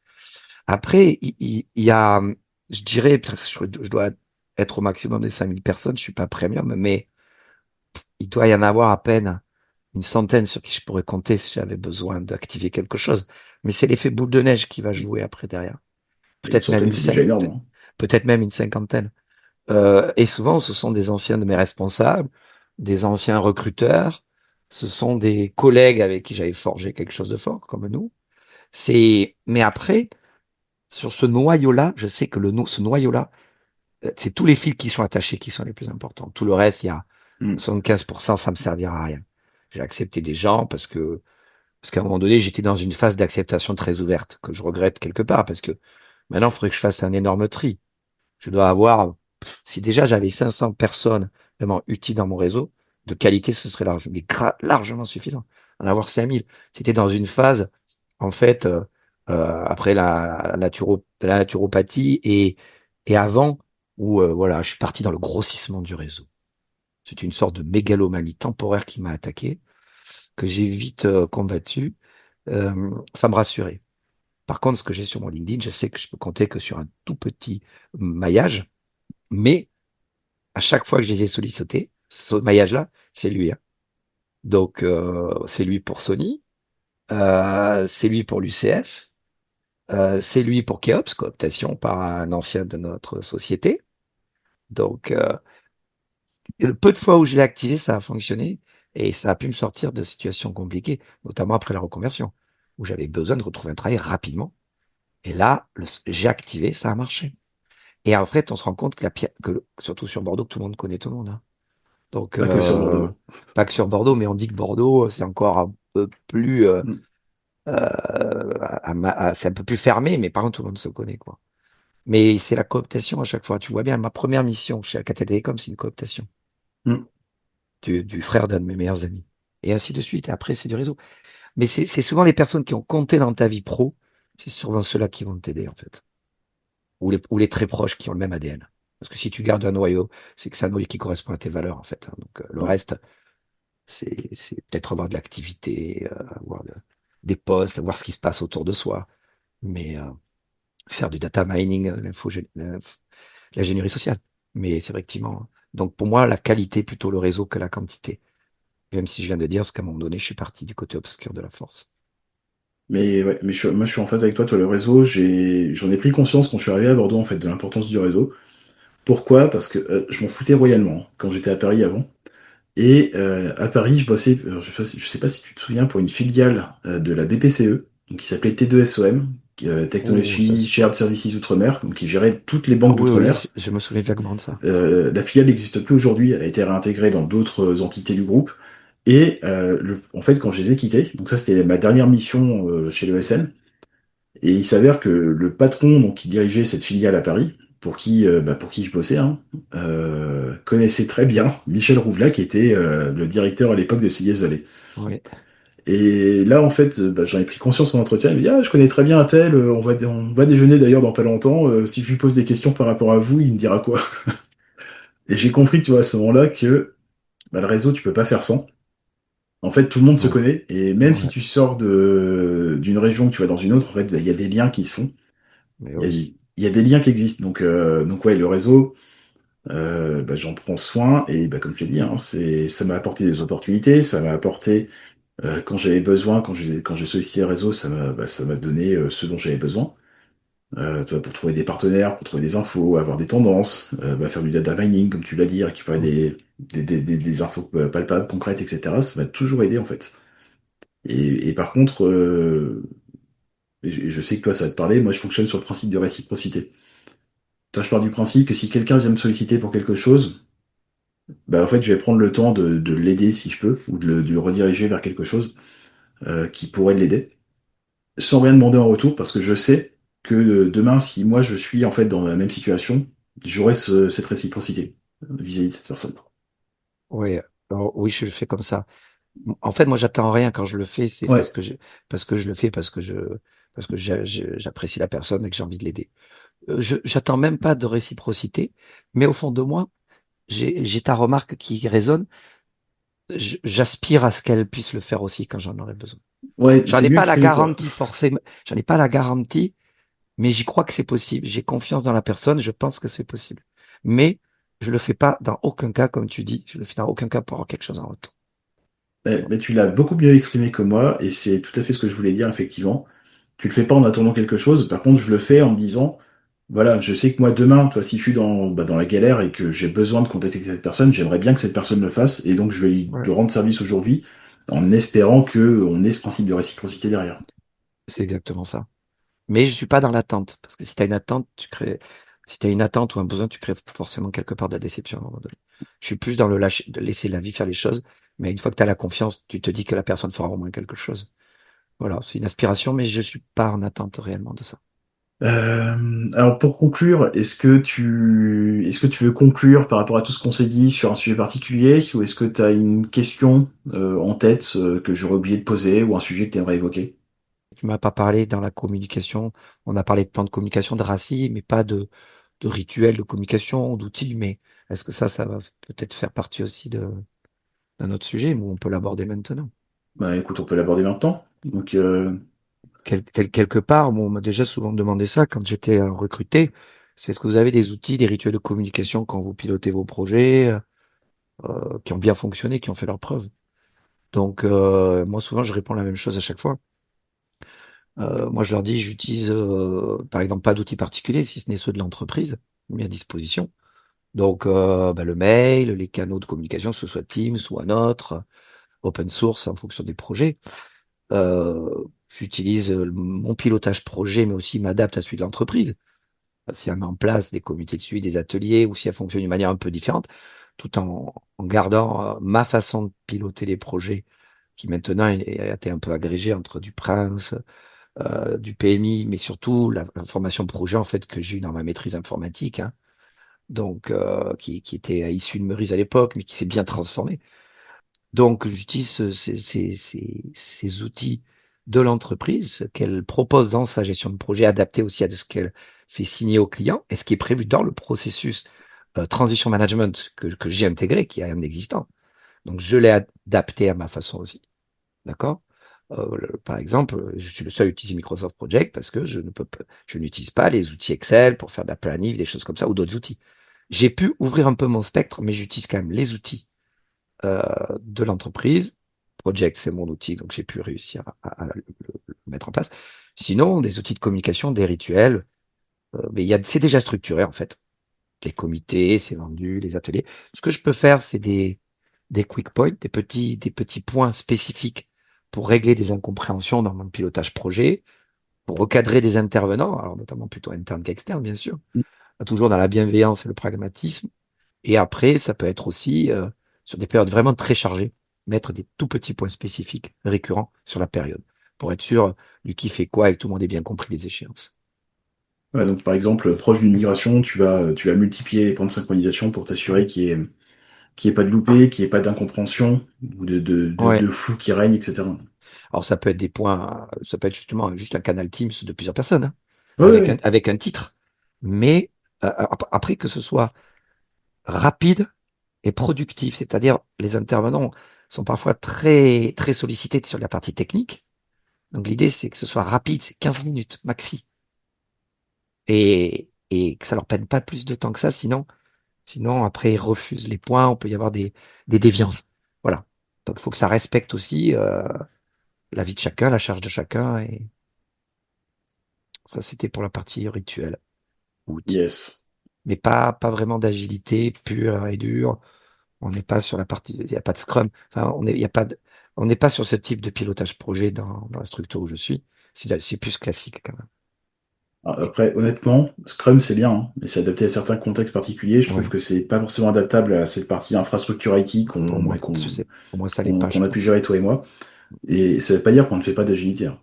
Après, il y a, je dirais, parce que je dois être au maximum des 5 000 personnes. Je suis pas premium, mais il doit y en avoir à peine une centaine sur qui je pourrais compter si j'avais besoin d'activer quelque chose. Mais c'est l'effet boule de neige qui va jouer après derrière. Et une Peut-être même centaine, c'est déjà énorme, hein. peut-être même une cinquantaine. Et souvent, ce sont des anciens de mes responsables, des anciens recruteurs, ce sont des collègues avec qui j'avais forgé quelque chose de fort, comme nous. Mais après, sur ce noyau-là, je sais que ce noyau-là, c'est tous les fils qui sont attachés qui sont les plus importants. Tout le reste, il y a Mm. 75%, ça me servira à rien. J'ai accepté des gens parce qu'à un moment donné, j'étais dans une phase d'acceptation très ouverte, que je regrette quelque part, parce que maintenant, il faudrait que je fasse un énorme tri. Je dois avoir, si déjà j'avais 500 personnes vraiment utiles dans mon réseau, de qualité, ce serait largement suffisant. En avoir 5000. C'était dans une phase, en fait, après la naturopathie et avant, où voilà, je suis parti dans le grossissement du réseau. C'était une sorte de mégalomanie temporaire qui m'a attaqué, que j'ai vite combattu. Ça me rassurait. Par contre, ce que j'ai sur mon LinkedIn, je sais que je peux compter que sur un tout petit maillage, mais à chaque fois que je les ai sollicités, ce maillage-là, c'est lui, hein. Donc, c'est lui pour Sony, c'est lui pour l'UCF, c'est lui pour Keops, cooptation par un ancien de notre société. Donc, le peu de fois où je l'ai activé, ça a fonctionné et ça a pu me sortir de situations compliquées, notamment après la reconversion, où j'avais besoin de retrouver un travail rapidement. Et là, j'ai activé, ça a marché. Et en fait, on se rend compte que surtout sur Bordeaux, que tout le monde connaît tout le monde, hein. Donc, Pas que sur Bordeaux. pas que sur Bordeaux, mais on dit que Bordeaux, c'est encore un peu plus, Mm. c'est un peu plus fermé, mais par contre, tout le monde se connaît, quoi. Mais c'est la cooptation à chaque fois. Tu vois bien, ma première mission chez Alcatel Télécom, c'est une cooptation Mm. du frère d'un de mes meilleurs amis. Et ainsi de suite. Et après, c'est du réseau. Mais c'est souvent les personnes qui ont compté dans ta vie pro, c'est souvent ceux-là qui vont t'aider, en fait. Ou les très proches qui ont le même ADN. Parce que si tu gardes un noyau, c'est que c'est un noyau qui correspond à tes valeurs, en fait, hein. Donc, le Ouais. reste, c'est peut-être avoir de l'activité, avoir des posts, voir ce qui se passe autour de soi. Mais faire du data mining, l'ingénierie sociale. Mais c'est effectivement. Donc pour moi, la qualité plutôt le réseau que la quantité. Même si je viens de dire, parce qu'à un moment donné, je suis parti du côté obscur de la force. Mais ouais, mais moi je suis en phase avec toi, le réseau, j'en ai pris conscience quand je suis arrivé à Bordeaux en fait de l'importance du réseau. Pourquoi? Parce que je m'en foutais royalement hein, quand j'étais à Paris avant. Et à Paris, je bossais, je sais pas si tu te souviens, pour une filiale de la BPCE, donc qui s'appelait T2SOM, Oh, ça, Technology Shared Services Outre-mer, donc qui gérait toutes les banques oui, oui, d'outre-mer. je me souviens vaguement de ça. La filiale n'existe plus aujourd'hui, elle a été réintégrée dans d'autres entités du groupe. Et en fait, quand je les ai quittés, donc ça c'était ma dernière mission chez l'ESN, et il s'avère que le patron donc, qui dirigeait cette filiale à Paris, pour qui je bossais, hein, connaissait très bien Michel Rouvelat, qui était le directeur à l'époque de CIS Valley. Oui, Et là, en fait, j'en ai pris conscience en entretien. Il me dit, ah, je connais très bien un tel, on va déjeuner d'ailleurs dans pas longtemps. Si je lui pose des questions par rapport à vous, il me dira quoi? Et j'ai compris, tu vois, à ce moment-là, que le réseau, tu peux pas faire sans. En fait, tout le monde se ouais, connaît, et même si ouais, tu sors d'une région, que tu vas dans une autre, en fait, il y a des liens qui se font. mais Il y a, oui, il y a des liens qui existent. Donc ouais, le réseau, j'en prends soin, et comme je t'ai dit, hein, ça m'a apporté des opportunités, ça m'a apporté, quand j'avais besoin, quand j'ai sollicité le réseau, ça m'a donné ce dont j'avais besoin. Tu vois, pour trouver des partenaires, pour trouver des infos, avoir des tendances, faire du data mining, comme tu l'as dit, récupérer oui, des infos palpables, concrètes, etc. Ça m'a toujours aidé en fait. Et par contre, et je sais que toi ça va te parler, moi je fonctionne sur le principe de réciprocité. Toi, je pars du principe que si quelqu'un vient me solliciter pour quelque chose, en fait je vais prendre le temps de l'aider si je peux, ou de le rediriger vers quelque chose qui pourrait l'aider, sans rien demander en retour, parce que je sais que demain, si moi je suis en fait dans la même situation, j'aurai cette réciprocité vis-à-vis de cette personne. oui. Alors, oui, je le fais comme ça. En fait, moi, j'attends rien quand je le fais, c'est Ouais, parce que je le fais, parce que j'apprécie la personne et que j'ai envie de l'aider. J'attends même pas de réciprocité, mais au fond de moi, j'ai ta remarque qui résonne. J'aspire à ce qu'elle puisse le faire aussi quand j'en aurai besoin. ouais, J'en c'est ai mieux pas la exprimé quoi. garantie forcément, j'en ai pas la garantie, mais j'y crois que c'est possible. J'ai confiance dans la personne, je pense que c'est possible. Mais je le fais pas dans aucun cas, comme tu dis, je le fais dans aucun cas pour avoir quelque chose en retour. Mais tu l'as beaucoup mieux exprimé que moi, et c'est tout à fait ce que je voulais dire, effectivement. Tu le fais pas en attendant quelque chose, par contre, je le fais en me disant, voilà, je sais que moi, demain, toi, si je suis dans la galère et que j'ai besoin de contacter cette personne, j'aimerais bien que cette personne le fasse, et donc je vais lui Ouais, rendre service aujourd'hui, en espérant que on ait ce principe de réciprocité derrière. c'est exactement ça. Mais je suis pas dans l'attente, parce que si tu as une attente, si tu as une attente ou un besoin, tu crées forcément quelque part de la déception à un moment donné. Je suis plus dans le lâcher, de laisser la vie faire les choses. Mais une fois que tu as la confiance, tu te dis que la personne fera au moins quelque chose. Voilà, c'est une aspiration, mais je suis pas en attente réellement de ça. Alors pour conclure, est-ce que tu veux conclure par rapport à tout ce qu'on s'est dit sur un sujet particulier, ou est-ce que tu as une question en tête que j'aurais oublié de poser, ou un sujet que tu aimerais évoquer? Tu m'as pas parlé dans la communication. On a parlé de plan de communication de Rassi, mais pas de rituels de communication, d'outils. Mais est-ce que ça va peut-être faire partie aussi d'un autre sujet, où on peut l'aborder maintenant? Bah écoute, on peut l'aborder maintenant. Donc Quelque part, bon, on m'a déjà souvent demandé ça quand j'étais recruté. C'est est-ce que vous avez des outils, des rituels de communication quand vous pilotez vos projets, qui ont bien fonctionné, qui ont fait leurs preuves? Donc, moi, souvent, je réponds la même chose à chaque fois. Moi, je leur dis, j'utilise, par exemple, pas d'outils particuliers, si ce n'est ceux de l'entreprise mis à disposition. Donc, bah, le mail, les canaux de communication, que ce soit Teams ou un autre, open source en fonction des projets. J'utilise mon pilotage projet, mais aussi m'adapte à celui de l'entreprise. Si elle met en place des comités de suivi, des ateliers, ou si elle fonctionne d'une manière un peu différente, tout en gardant ma façon de piloter les projets, qui maintenant a été un peu agrégée entre du Prince, du PMI, mais surtout la formation projet en fait que j'ai eu dans ma maîtrise informatique, hein, donc qui était issue de Meurice à l'époque, mais qui s'est bien transformée. Donc j'utilise ces outils de l'entreprise qu'elle propose dans sa gestion de projet, adapté aussi à de ce qu'elle fait signer au client et ce qui est prévu dans le processus transition management que j'ai intégré, qui est un existant. Donc je l'ai adapté à ma façon aussi. D'accord? Par exemple, je suis le seul à utiliser Microsoft Project parce que je n'utilise pas les outils Excel pour faire de la planif, des choses comme ça, ou d'autres outils. J'ai pu ouvrir un peu mon spectre, mais j'utilise quand même les outils de l'entreprise. Project, c'est mon outil, donc j'ai pu réussir à le mettre en place. Sinon, des outils de communication, des rituels, mais c'est déjà structuré en fait. Les comités, c'est vendu, les ateliers. Ce que je peux faire, c'est des quick points, des petits points spécifiques pour régler des incompréhensions dans mon pilotage projet, pour recadrer des intervenants, alors notamment plutôt internes qu'externes, bien sûr, toujours dans la bienveillance et le pragmatisme. Et après, ça peut être aussi sur des périodes vraiment très chargées, mettre des tout petits points spécifiques récurrents sur la période, pour être sûr du qui fait quoi et que tout le monde ait bien compris les échéances. ouais, donc par exemple, proche d'une migration, tu vas multiplier les points de synchronisation pour t'assurer qu'il y ait pas de loupé, qu'il y ait pas d'incompréhension ou de Ouais. flou qui règne, etc. Alors ça peut être des points, ça peut être justement juste un canal Teams de plusieurs personnes, hein, Ouais, ouais, ouais. avec un titre. Mais après que ce soit rapide et productif, c'est-à-dire les intervenants sont parfois très sollicités sur la partie technique. Donc l'idée c'est que ce soit rapide, c'est 15 minutes maxi. Et que ça leur prenne pas plus de temps que ça, sinon après ils refusent les points, on peut y avoir des déviances. Voilà. Donc il faut que ça respecte aussi la vie de chacun, la charge de chacun, et ça c'était pour la partie rituelle, outils. Yes. Mais pas vraiment d'agilité pure et dure. On n'est pas sur la partie, il n'y a pas de Scrum. Enfin, il y a pas on n'est pas sur ce type de pilotage projet dans la structure où je suis. C'est plus classique quand même. Et, Après, honnêtement, Scrum c'est bien, hein, mais c'est adapté à certains contextes particuliers. Je trouve ouais, que c'est pas forcément adaptable à cette partie infrastructure IT pour moi, pour moi ça l'est pas, je qu'on a pu pense. gérer toi et moi. Et ça veut pas dire qu'on ne fait pas d'agilité, hein.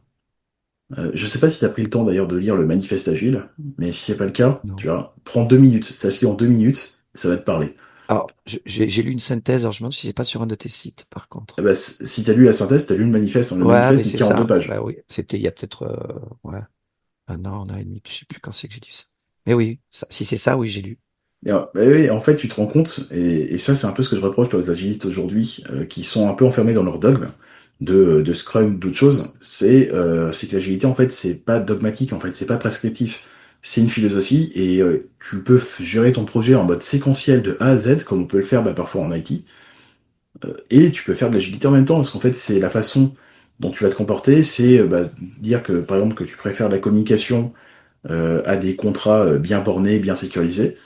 Je sais pas si tu as pri le temps d'ailleurs de lire le manifeste agile, mais si c'est pas le cas, Non. tu vois, prends 2 minutes, ça se lit en 2 minutes, ça va te parler. Alors, j'ai lu une synthèse, alors je me demande si c'est pas sur un de tes sites, par Ah contre. bah, si t'as lu la synthèse, t'as lu le manifeste, hein. Le Ouais, mais manifeste il c'est tient en deux ça. pages. Bah oui, c'était il y a peut-être ouais, un an et demi, je sais plus quand c'est que j'ai lu ça. Mais oui, si c'est ça, oui, j'ai lu. Bah oui, en fait, tu te rends compte, et ça, c'est un peu ce que je reproche toi, aux agilistes aujourd'hui, qui sont un peu enfermés dans leur dogme de Scrum, d'autres choses. C'est que l'agilité, en fait, c'est pas dogmatique, en fait, c'est pas prescriptif. C'est une philosophie, et tu peux gérer ton projet en mode séquentiel de A à Z, comme on peut le faire bah, parfois en IT, et tu peux faire de l'agilité en même temps, parce qu'en fait, c'est la façon dont tu vas te comporter, c'est bah, dire que, par exemple, que tu préfères la communication à des contrats bien bornés, bien sécurisés.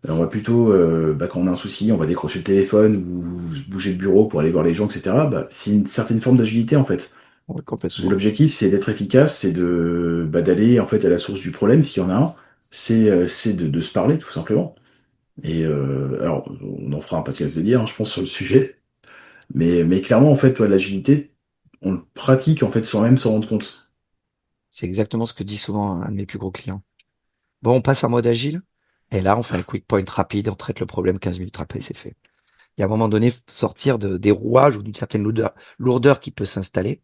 On va plutôt, bah, quand on a un souci, on va décrocher le téléphone ou bouger le bureau pour aller voir les gens, etc. Bah, c'est une certaine forme d'agilité en fait. Ouais, Parce que complètement. l'objectif, c'est d'être efficace, c'est d'aller en fait à la source du problème s'il y en a un. C'est de se parler tout simplement. Et alors, on en fera un podcast dédié, hein, je pense, sur le sujet. Mais clairement, en fait, l'agilité, on le pratique en fait sans même s'en rendre compte. C'est exactement ce que dit souvent un de mes plus gros clients. Bon, on passe en mode agile, et là, on fait un quick point rapide, on traite le problème 15 minutes après, c'est fait. Et à un moment donné, sortir des rouages ou d'une certaine lourdeur qui peut s'installer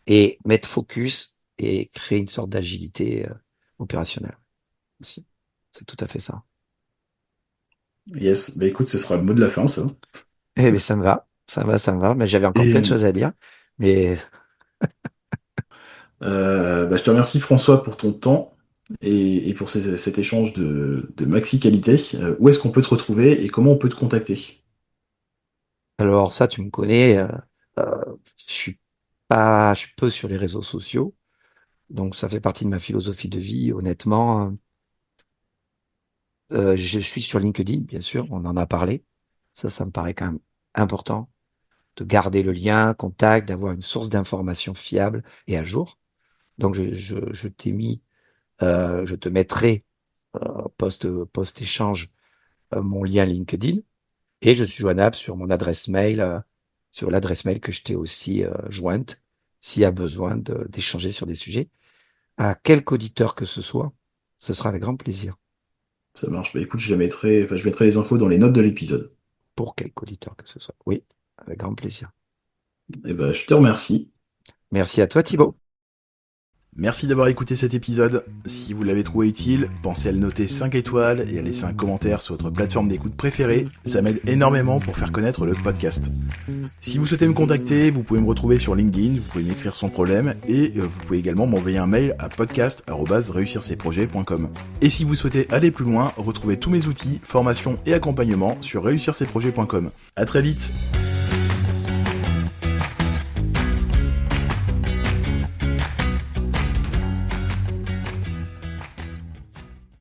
et mettre focus et créer une sorte d'agilité opérationnelle aussi. C'est tout à fait ça. Yes, bah écoute, ce sera le mot de la fin, ça. Eh bien, ça me va, ça me va, ça me va. Mais j'avais encore plein de Et choses à dire. Mais bah, je te remercie François pour ton temps et pour cet échange de maxi qualité. Où est-ce qu'on peut te retrouver et comment on peut te contacter? alors ça, tu me connais. Euh, je suis peu sur les réseaux sociaux. Donc ça fait partie de ma philosophie de vie. Honnêtement, je suis sur LinkedIn, bien sûr. On en a parlé. Ça me paraît quand même important de garder le lien, contact, d'avoir une source d'information fiable et à jour. Donc je t'ai mis, je te mettrai post échange mon lien LinkedIn et je suis joignable sur mon adresse mail, sur l'adresse mail que je t'ai aussi jointe s'il y a besoin d'échanger sur des sujets. À quelque auditeur que ce soit, ce sera avec grand plaisir. Ça marche. Bah écoute, je mettrai les infos dans les notes de l'épisode. Pour quelque auditeur que ce soit. Oui, avec grand plaisir. Et ben, je te remercie. Merci à toi Thibaut. Merci d'avoir écouté cet épisode. Si vous l'avez trouvé utile, pensez à le noter 5 étoiles et à laisser un commentaire sur votre plateforme d'écoute préférée. Ça m'aide énormément pour faire connaître le podcast. Si vous souhaitez me contacter, vous pouvez me retrouver sur LinkedIn, vous pouvez m'écrire son problème et vous pouvez également m'envoyer un mail à podcast@reussircesprojets.com. Et si vous souhaitez aller plus loin, retrouvez tous mes outils, formations et accompagnements sur reussircesprojets.com. À très vite.